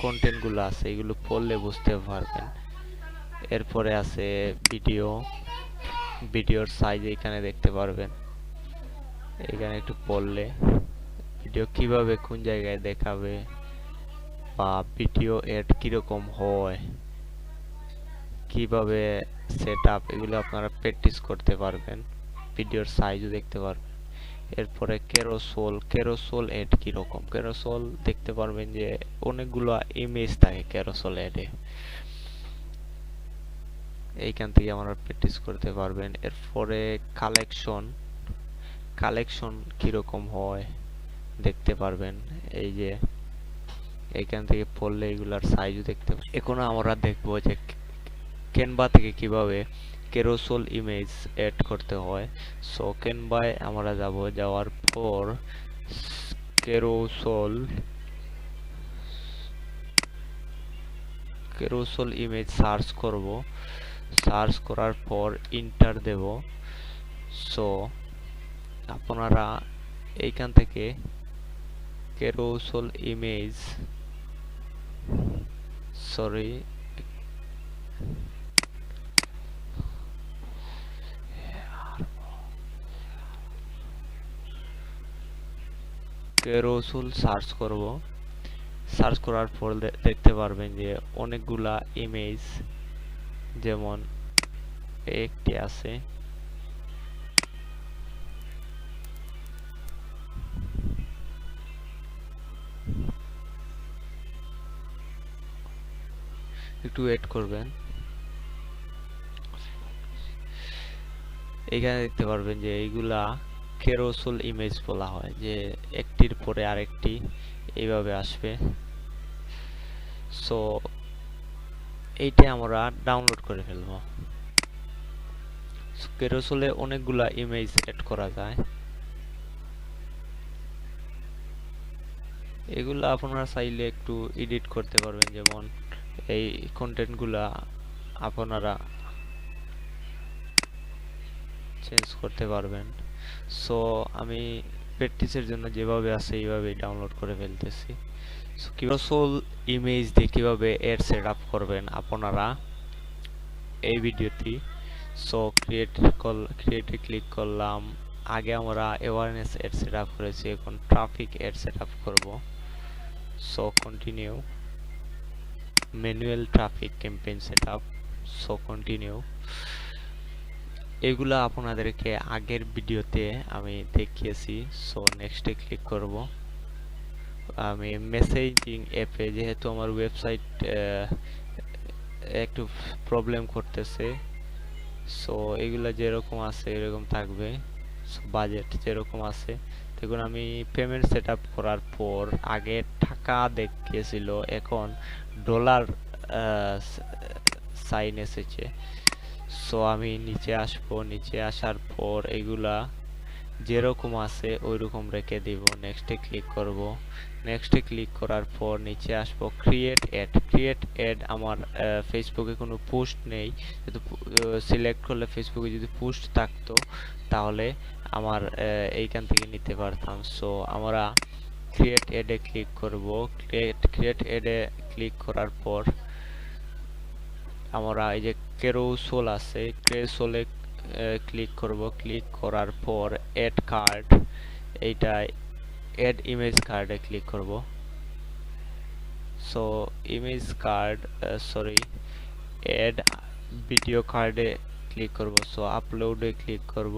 কন্টেন্ট গুলো আছে এগুলো পড়লে বুঝতে পারবেন। এরপরে আছে ভিডিও, ভিডিওর সাইজ এখানে দেখতে পারবেন। এখানে একটু পড়লে ভিডিও কিভাবে কোন জায়গায় দেখাবে বা ভিডিও এড কিরকম হয়, কিভাবে সেট আপ, এগুলো আপনারা প্র্যাকটিস করতে পারবেন। ভিডিওর সাইজও দেখতে পারবেন। এরপরে কেরোসোল এড কিরকম, কেরোসোল দেখতে পারবেন যে অনেকগুলো ইমেজ থাকে কেরোসোল এডে, এইখান থেকে আমরা প্র্যাকটিস করতে পারবেন। এরপরে কালেকশন কিরকম হয় দেখতে পারবেন। এই যে এইখান থেকে পড়লে এগুলার সাইজও দেখতে পারবেন। এখন আমরা দেখবো যে ক্যানভা থেকে কিভাবে কেরোসোল ইমেজ এড করতে হয়। সো ক্যানভায় আমরা যাওয়ার পর কেরোসোল ইমেজ সার্চ করব। সার্চ করার পর ইন্টার দেব। সো আপনারা এইখান থেকে কেরোসোল ইমেজ কেরোসোল সার্চ করব। সার্চ করার পর দেখতে পারবেন যে অনেকগুলা ইমেজ, যেমন একটি আছে, একটু ওয়েট করবেন। এখানে দেখতে পারবেন যে এইগুলা কেরোসোল ইমেজ বলা হয়, যে একটির পরে আরেকটি এইভাবে আসবে। সো এইটা আমরা ডাউনলোড করে ফেলবো। কেরোসোলে অনেকগুলা ইমেজ এড করা যায়। এগুলা আপনারা চাইলে একটু এডিট করতে পারবেন, যেমন এই কন্টেন্ট গুলা আপনারা চেঞ্জ করতে পারবেন। সো আমি প্র্যাকটিসের জন্য যেভাবে আছে এইভাবেই ডাউনলোড করে ফেলতেছি। সো কেরোসোল ইমেজ দিয়ে কিভাবে এড সেট আপ করবেন আপনারা এই ভিডিওটি। সো ক্রিয়েটে ক্লিক করলাম। আগে আমরা অ্যাওয়ারনেস এড সেট আপ করেছি, এখন ট্রাফিক এড সেট আপ করবো। So continue, manual traffic campaign set up. So continue. এগুলা আপনাদেরকে আগের ভিডিওতে আমি দেখিয়েছি। সো নেক্সটে ক্লিক করব। আমি মেসেজিং অ্যাপে, যেহেতু আমার ওয়েবসাইট একটু প্রবলেম করতেছে, সো এগুলা যেরকম আছে এরকম থাকবে। বাজেট যেরকম আছে দেখুন, আমি পেমেন্ট সেট আপ করার পর আগে টাকা দেখিয়েছিল, এখন ডলার সাইন এসেছে। সো আমি নিচে আসবো, নিচে আসার পর এগুলা যেরকম আছে ওইরকম রেখে দিব। নেক্সটে ক্লিক করব। নেক্সটে ক্লিক করার পর নিচে আসবো, ক্রিয়েট অ্যাড। আমার ফেসবুকে কোনো পোস্ট নেই, যদি সিলেক্ট করলে ফেসবুকে যদি পোস্ট থাকতো তাহলে আমার এইখান থেকে নিতে পারতাম। সো আমরা ক্রিয়েট অ্যাডে ক্লিক করব। ক্রিয়েট অ্যাডে ক্লিক করার পর আমরা এই যে কেরোসোল আছে, কেরোসোলে ক্লিক করব। ক্লিক করার পর অ্যাড কার্ড, এইটা অ্যাড ইমেজ কার্ডে ক্লিক করব। So image card add video কার্ডে ক্লিক করব। সো আপলোডে ক্লিক করব।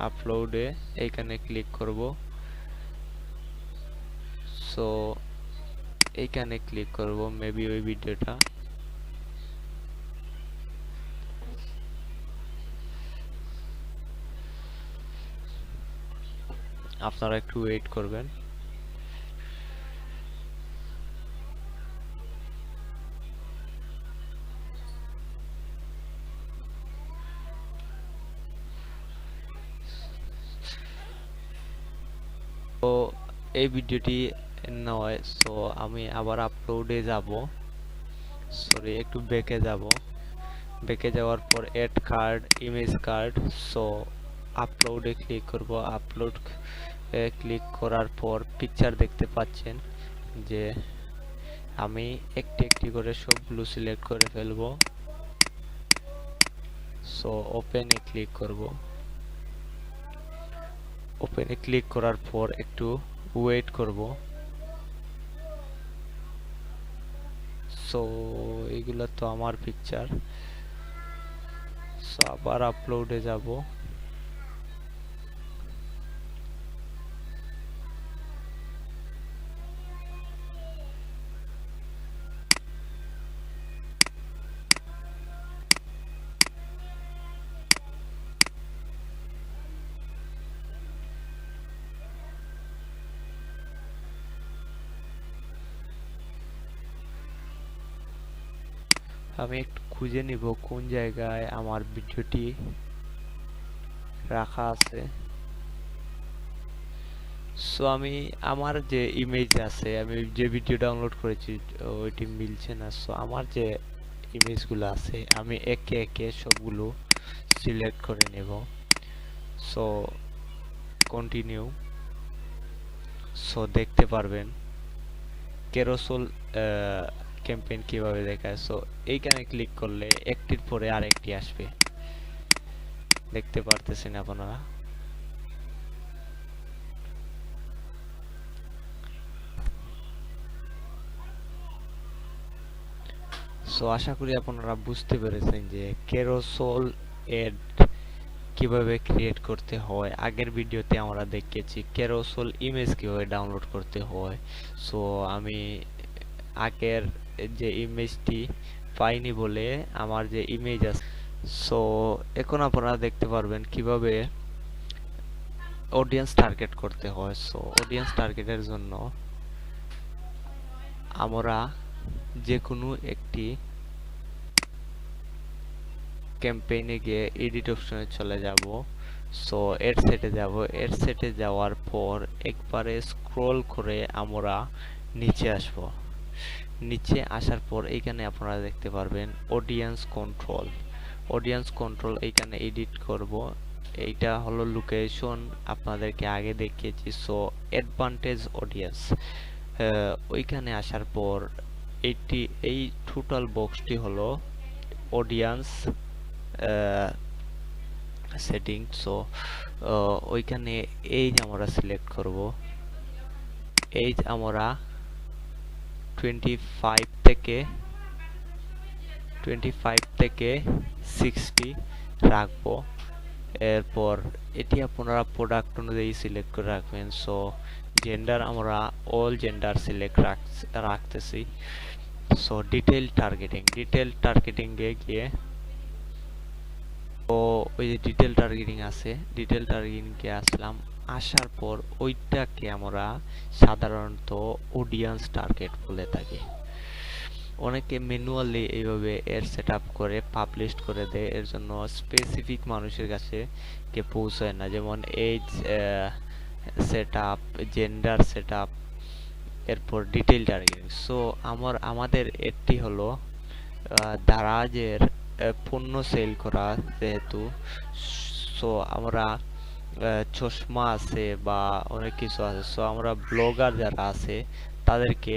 আপলোডে এইখানে ক্লিক করব। সো এইখানে ক্লিক করব, মেবি ওই ভিডিওটা। আপনারা একটু ওয়েট করবেন। তো এই ভিডিওটি নয়, সো আমি আবার আপলোডে যাব। সরি, একটু ব্যাকে যাব। ব্যাকে যাওয়ার পর add card, image card. So আপলোডে ক্লিক করব। আপলোড ক্লিক করার পর পিকচার দেখতে পাচ্ছেন যে আমি একটি একটি করে সবগুলো সিলেক্ট করে ফেলবো। সো ওপেনে ক্লিক করব। ওপেনে ক্লিক করার পর একটু ওয়েট করব। সো এগুলো তো আমার পিকচার। সো আবার আপলোডে যাব। আমি একটু খুঁজে নিব কোন জায়গায় আমার ভিডিওটি রাখা আছে। সো আমি আমার যে ইমেজ আছে, আমি যে ভিডিও ডাউনলোড করেছি ওইটি মিলছে না। সো আমার যে ইমেজগুলো আছে আমি একে একে সবগুলো সিলেক্ট করে নেব। So continue. সো দেখতে পারবেন কেরোসোল ক্যাম্পেইন কিভাবে দেখায়। সো এইখানে ক্লিক করলে একটির পরে আরেকটি আসবে, দেখতে পারতেছেন আপনারা। সো আশা করি আপনারা বুঝতে পেরেছেন যে কেরোসোল এড কিভাবে ক্রিয়েট করতে হয়। আগের ভিডিওতে আমরা দেখেছি কেরোসোল ইমেজ কিভাবে ডাউনলোড করতে হয়। সো আমি আগের যে ইমেজটি পাইনি বলে আমার যে ইমেজ আছে, সো এখন আপনারা দেখতে পারবেন কিভাবে অডিয়েন্স টার্গেট করতে হয়। সো অডিয়েন্স টার্গেটের জন্য আমরা যে কোনো একটি ক্যাম্পেইনে গিয়ে এডিট অপশনে চলে যাব। সো এড সেটে যাব। এড সেটে যাওয়ার পর একবারে স্ক্রল করে আমরা নিচে আসব। নিচে আসার পর এইখানে আপনারা দেখতে পারবেন অডিয়েন্স কন্ট্রোল। অডিয়েন্স কন্ট্রোল এইখানে এডিট করব। এইটা হলো লোকেশন, আপনাদেরকে আগে দেখিয়েছি। সো অ্যাডভান্টেজ অডিয়েন্স, ওইখানে আসার পর এই টোটাল বক্সটি হলো অডিয়েন্স সেটিং। সো ওইখানে এই যে আমরা সিলেক্ট করব, এই যে আমরা 25 থেকে 60 রাখবো। এরপর এটি আপনারা প্রোডাক্ট অনুযায়ী সিলেক্ট করে রাখবেন। সো জেন্ডার আমরা অল জেন্ডার সিলেক্ট রাখতেছি। সো ডিটেল টার্গেটিং এ গিয়ে তো ওই যে ডিটেল টার্গেটিং আছে, ডিটেল টার্গেটিং কে আসলাম। আসার পর ওইটাকে আমরা সাধারণত অডিয়েন্স টার্গেট বলে থাকি। অনেকে ম্যানুয়ালি এইভাবে এর সেটআপ করে পাবলিশ করে দেয়, এর জন্য স্পেসিফিক মানুষের কাছে কে পৌঁছায় না। যেমন এজ সেটআপ, জেন্ডার সেটআপ, এরপর ডিটেল টার্গেটিং। সো আমাদের এটি হলো দারাজের পণ্য সেল করা যেহেতু। সো আমরা চশমা আছে বা অনেক কিছু আছে। সো আমরা ব্লগার যারা আছে তাদেরকে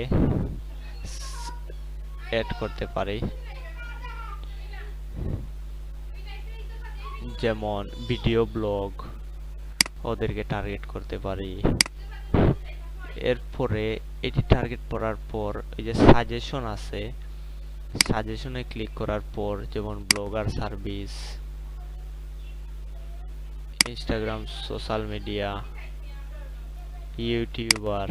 অ্যাড করতে পারি, যেমন ভিডিও ব্লগ, ওদেরকে টার্গেট করতে পারি। এরপরে এটি টার্গেট করার পর এই যে সাজেশন আছে, সাজেশনে ক্লিক করার পর যেমন blogger service, Instagram, social media, YouTuber,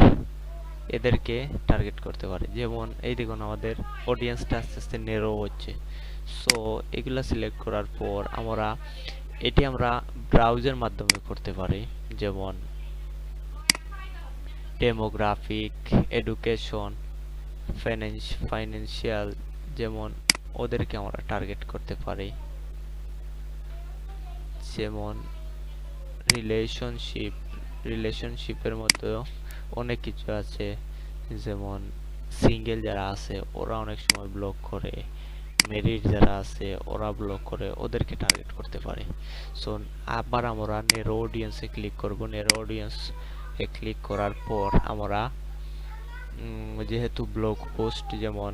এদেরকে টার্গেট করতে পারে। যেমন এই দেখুন আমাদের অডিয়েন্সটা আস্তে আস্তে নেরো হচ্ছে। সো এগুলা সিলেক্ট করার পর এটি আমরা ব্রাউজার মাধ্যমে করতে পারি, যেমন ডেমোগ্রাফিক, এডুকেশন, ফাইন্যান্সিয়াল, যেমন ওদেরকে আমরা টার্গেট করতে পারি। যেমন রিলেশনশিপের মধ্যে অনেক কিছু আছে, যেমন সিঙ্গেল যারা আছে ওরা অনেক সময় ব্লক করে, মেরিট যারা আছে ওরা ব্লক করে, ওদেরকে টার্গেট করতে পারে। সো আবার আমরা নেরো অডিয়েন্সে ক্লিক করব। নেরো অডিয়েন্স এ ক্লিক করার পর আমরা যেহেতু ব্লগ পোস্ট যেমন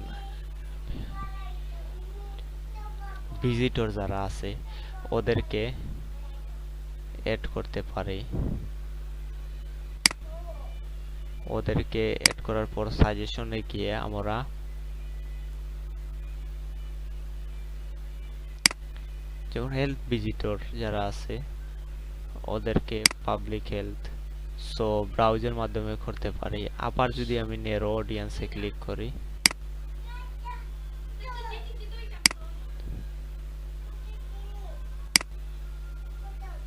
ভিজিটর যারা আছে ওদেরকে অ্যাড করতে পারি। ওদেরকে অ্যাড করার পর সাজেশনে গিয়ে আমরা যেমন হেলথ ভিজিটর যারা আছে ওদেরকে পাবলিক হেলথ সো ব্রাউজার মাধ্যমে করতে পারি। আবার যদি আমি নেরো অডিয়েন্সে ক্লিক করি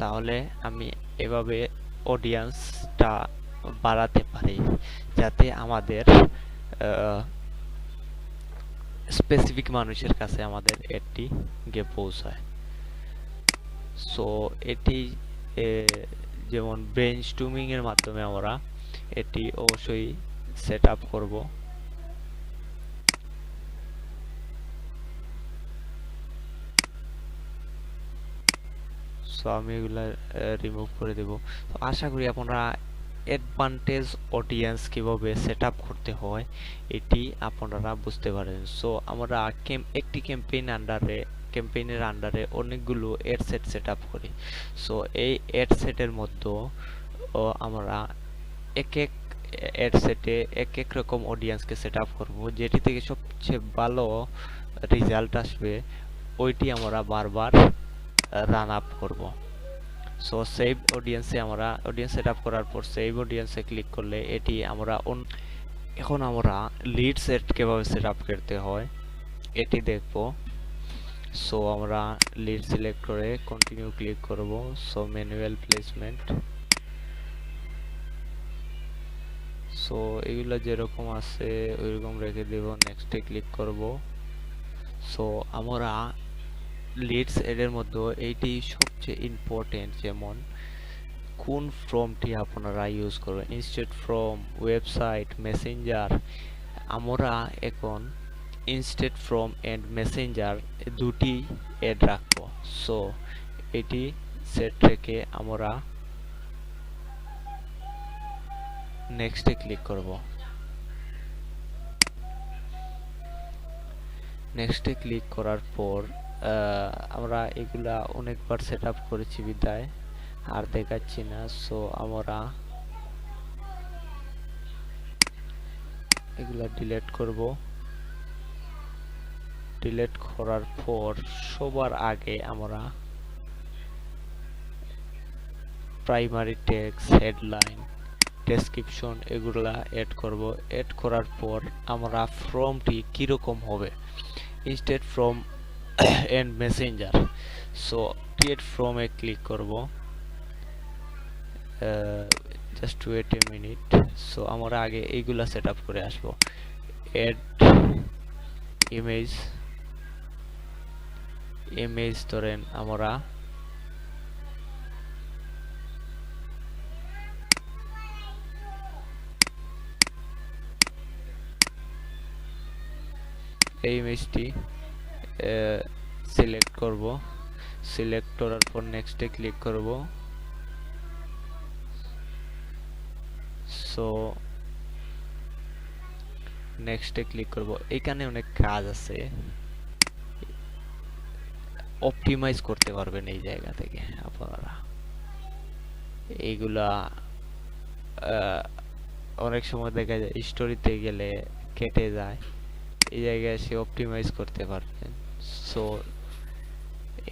তাহলে আমি এভাবে অডিয়েন্সটা বাড়াতে পারি যাতে আমাদের স্পেসিফিক মানুষের কাছে আমাদের এটি গিয়ে পৌঁছায়। সো এটি যেমন ব্রেইনস্টর্মিং এর মাধ্যমে আমরা এটি অবশ্যই সেট আপ করব। সো আমি এগুলা রিমুভ করে দেব। তো আশা করি আপনারা অ্যাডভান্টেজ অডিয়েন্স কিভাবে সেট আপ করতে হয় এটি আপনারা বুঝতে পারেন। সো আমরা একটি ক্যাম্পেইনের আন্ডারে অনেকগুলো অ্যাড সেট আপ করি। সো এই অ্যাড সেটের মধ্যে আমরা এক এক অ্যাড সেটে এক এক রকম অডিয়েন্সকে সেট আপ করবো, যেটি থেকে সবচেয়ে ভালো রেজাল্ট আসবে ওইটি আমরা বারবার রান আপ করব। সো সেভ অডিয়েন্সে আমরা অডিয়েন্স সেট আপ করার পর সেভ অডিয়েন্সে ক্লিক করলে এটি আমরা এখন আমরা লিড সেট কিভাবে সেট আপ করতে হয় এটি দেখব। সো আমরা লিড সিলেক্ট করে কন্টিনিউ ক্লিক করব। সো ম্যানুয়াল প্লেসমেন্ট, সো এগুলো যেরকম আছে ওইরকম রেখে দেব। নেক্সটে ক্লিক করব। সো আমরা লিডস এর মধ্যে এইটি সবচেয়ে ইম্পর্টেন্ট, যেমন কোন ফর্মটি আপনারা ইউজ করবেন, ইনস্টেড ফ্রম, ওয়েবসাইট, মেসেঞ্জার। আমরা এখন ইনস্টেড ফ্রম এন্ড মেসেঞ্জার দুটি অ্যাড রাখবো। সো এটি সেট রেখে আমরা নেক্সটে ক্লিক করব। নেক্সটে ক্লিক করার পর আমরা এগুলা অনেকবার সেট আপ করেছি বিদায় আর দেখাচ্ছি না। সো আমরা এগুলা ডিলিট করব। ডিলিট করার পর সবার আগে আমরা প্রাইমারি টেক্সট, হেডলাইন, ডেসক্রিপশন এগুলা অ্যাড করব। অ্যাড করার পর আমরা ফর্মটি কিরকম হবে, instant form and messenger. So create form এ ক্লিক করব। Just wait a minute. So আমরা আগে এইগুলা সেট আপ করে আসবো। অ্যাড ইমেজ ধরেন আমরা এই ইমেজটি সিলেক্ট করব। সিলেক্ট করার পর নেক্সটে ক্লিক করব। সো নেক্সটে ক্লিক করব। এখানে অনেক কাজ আছে, অপটিমাইজ করতে পারবেন এই জায়গা থেকে আপনারা। এইগুলা অনেক সময় দেখা যায় স্টোরিতে গেলে কেটে যায়, এই জায়গায় সে অপটিমাইজ করতে পারবেন। সো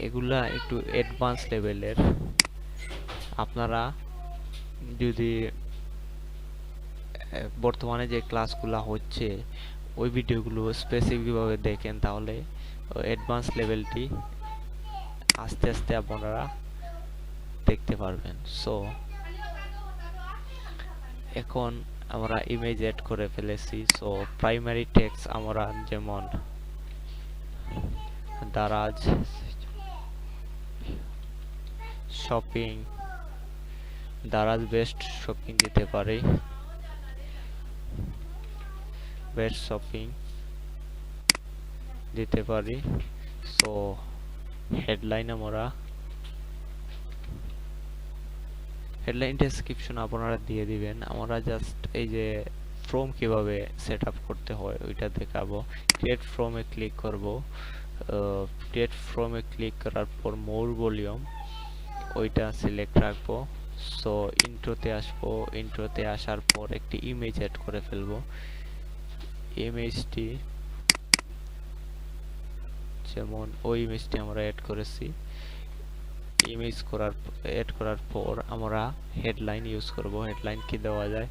এগুলা একটু অ্যাডভান্স লেভেলের। আপনারা যদি বর্তমানে যে ক্লাসগুলো হচ্ছে ওই ভিডিওগুলো স্পেসিফিকভাবে দেখেন তাহলে অ্যাডভান্স লেভেলটি আস্তে আস্তে আপনারা দেখতে পারবেন। সো এখন আমরা ইমেজ অ্যাড করে ফেলেছি। সো প্রাইমারি টেক্সট আমরা যেমন Daraz shopping, Daraz best shopping দিতে পারি। বেস্ট শপিং দিতে পারি। সো হেডলাইন ডেসক্রিপশন আপনারা দিয়ে দিবেন। আমরা জাস্ট এই যে ফ্রম কিভাবে সেট আপ করতে হয় ওইটা দেখাবো। ক্রিয়েট ফ্রমে ক্লিক করব। ক্রিয়েট ফ্রমে ক্লিক করার পর মোর ভলিউম ওইটা সিলেক্ট রাখবো। সো ইন্ট্রোতে আসবো। ইন্ট্রোতে আসার পর একটি ইমেজ অ্যাড করে ফেলবো। ইমেজটি যেমন ওই ইমেজটি আমরা অ্যাড করেছি। ইমেজ অ্যাড করার পর আমরা হেডলাইন ইউজ করব। হেডলাইন কি দেওয়া যায়,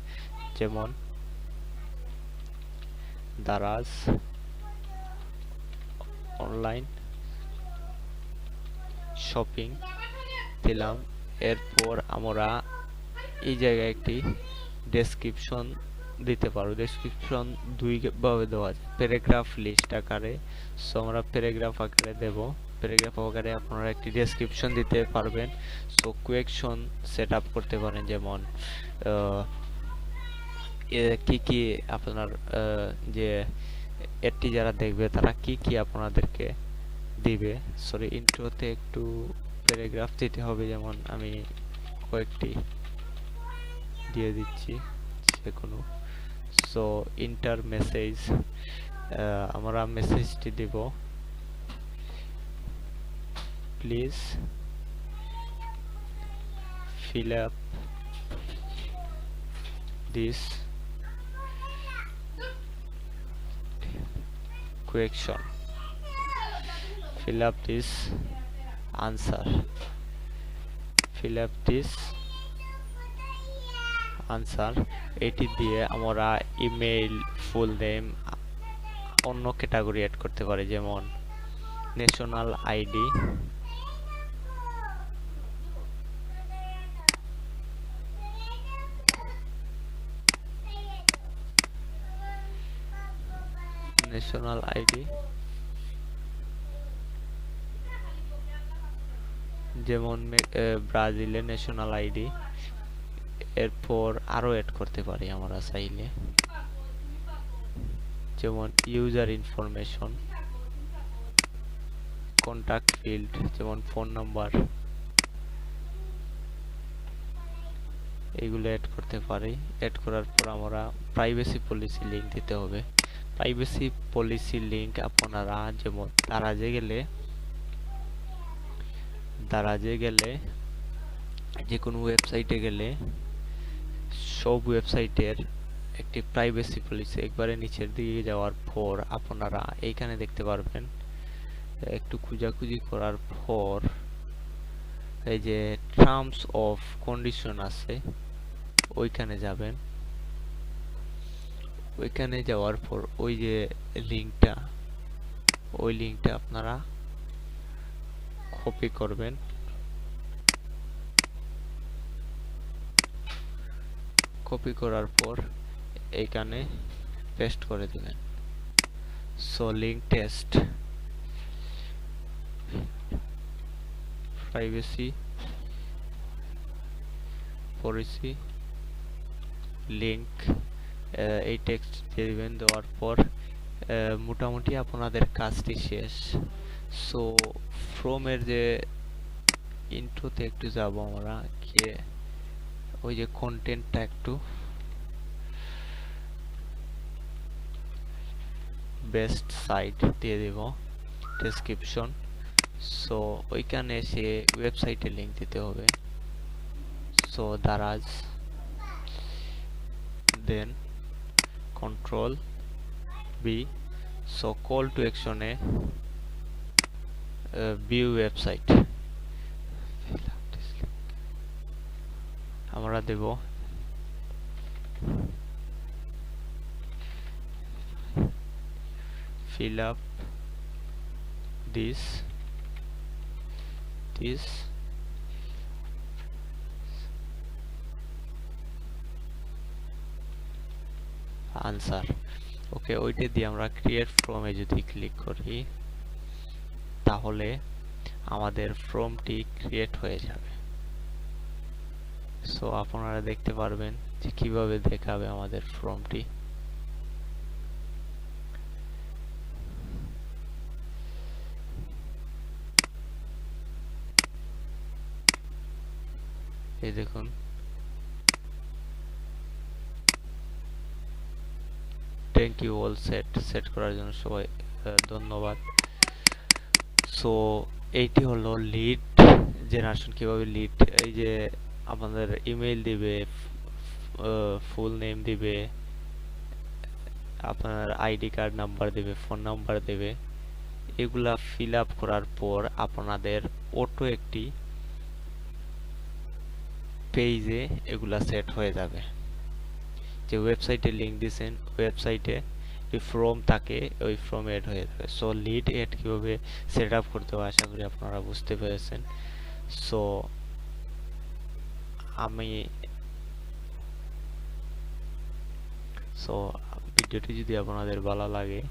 যেমন দারাজ অনলাইন শপিং দিলাম। এরপর আমরা এই জায়গায় একটি ডেসক্রিপশন দিতে পারো। ডেসক্রিপশন দুই ভাবে দেওয়া যায়, প্যারাগ্রাফ লিস্ট আকারে। সো আমরা প্যারাগ্রাফ আকারে দেব। প্যারাগ্রাফ আকারে আপনারা একটি ডেসক্রিপশন দিতে পারবেন। সো কোয়েকশন সেট আপ করতে পারেন, যেমন কি কি আপনার যে এটি যারা দেখবে তারা কি কি আপনাদেরকে দিবে। সরি, ইন্ট্রোতে একটু প্যারাগ্রাফ দিতে হবে, যেমন আমি কয়েকটি দিয়ে দিচ্ছি যে কোনো। সো ইন্টার মেসেজ, আমরা মেসেজটি দিব, please fill up this question, fill up this answer, fill up this answer। এটি দিয়ে আমরা ইমেইল, ফুল নেম, অন্য ক্যাটাগরি অ্যাড করতে পারি, যেমন ন্যাশনাল আইডি, ন্যাশনাল আইডি, যেমন ব্রাজিলের ন্যাশনাল আইডি। এরপর আরো অ্যাড করতে পারি আমরা চাইলে, যেমন ইউজার ইনফরমেশন, কন্টাক্ট ফিল্ড, যেমন ফোন নাম্বার, এগুলো অ্যাড করতে পারি। অ্যাড করার পর আমরা প্রাইভেসি পলিসি লিঙ্ক দিতে হবে। প্রাইভেসি পলিসি লিঙ্ক আপনারা যেমন দারাজে গেলে যে কোনো ওয়েবসাইটে গেলে সব ওয়েবসাইটের একটি প্রাইভেসি পলিসি, একবারে নিচের দিকে যাওয়ার পর আপনারা এইখানে দেখতে পারবেন। একটু খোঁজাখুঁজি করার পর এই যে টার্মস অফ কন্ডিশন আছে, ওইখানে যাবেন। ওইখানে যাওয়ার পর ওই যে লিঙ্কটা আপনারা কপি করবেন। কপি করার পর এইখানে পেস্ট করে দিবেন। So link test, privacy policy link, এই টেক্সট দিয়ে দিবেন। দেওয়ার পর মোটামুটি আপনাদের কাজটি শেষ। সো ফ্রমের যে ইন্ট্রোতে একটু যাব আমরা, গিয়ে ওই যে কন্টেন্টটা একটু বেস্ট সাইট দিয়ে দেব, ডেসক্রিপশন। সো ওইখানে এসে ওয়েবসাইটে লিঙ্ক দিতে হবে। So Daraz, then control B. So call to অ্যাকশনে ভিউ ওয়েবসাইট আমরা দেব। fill up this answer। ওকে, ওইটা দিয়ে আমরা ক্রিয়েট ফ্রমে যদি ক্লিক করি তাহলে আমাদের ফর্মটি ক্রিয়েট হয়ে যাবে। সো আপনারা দেখতে পারবেন যে কিভাবে দেখাবে আমাদের ফর্মটি। এই দেখুন থ্যাংক ইউ অল সেট করার জন্য সবাই ধন্যবাদ। সো এইটি হলো লিড জেনারেশন। কিভাবে লিড, এই যে আপনাদের ইমেল দিবে, ফুল নেম দিবে, আপনার আইডি কার্ড নাম্বার দিবে, ফোন নাম্বার দেবে, এগুলা ফিল আপ করার পর আপনাদের অটো একটি পেজে এগুলা সেট হয়ে যাবে। যে ওয়েবসাইটে লিংক দিয়েছেন, ওয়েবসাইটে ফর্ম থাকে, ওই ফর্ম এড হয়ে যাবে। সো লিড এড কিভাবে সেট আপ করতে হয় আশা করি আপনারা বুঝতে পেরেছেন। সো আমি ভিডিওটি যদি আপনাদের ভালো লাগে,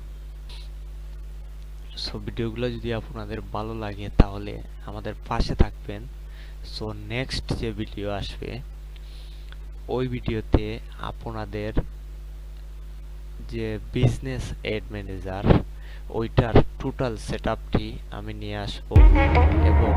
ভিডিওগুলো যদি আপনাদের ভালো লাগে তাহলে আমাদের পাশে থাকবেন। সো নেক্সট যে ভিডিও আসবে ওই ভিডিওতে আপনাদের যে বিজনেস এড ম্যানেজার ওইটার টোটাল সেটআপটি আমি নিয়ে আসবো এবং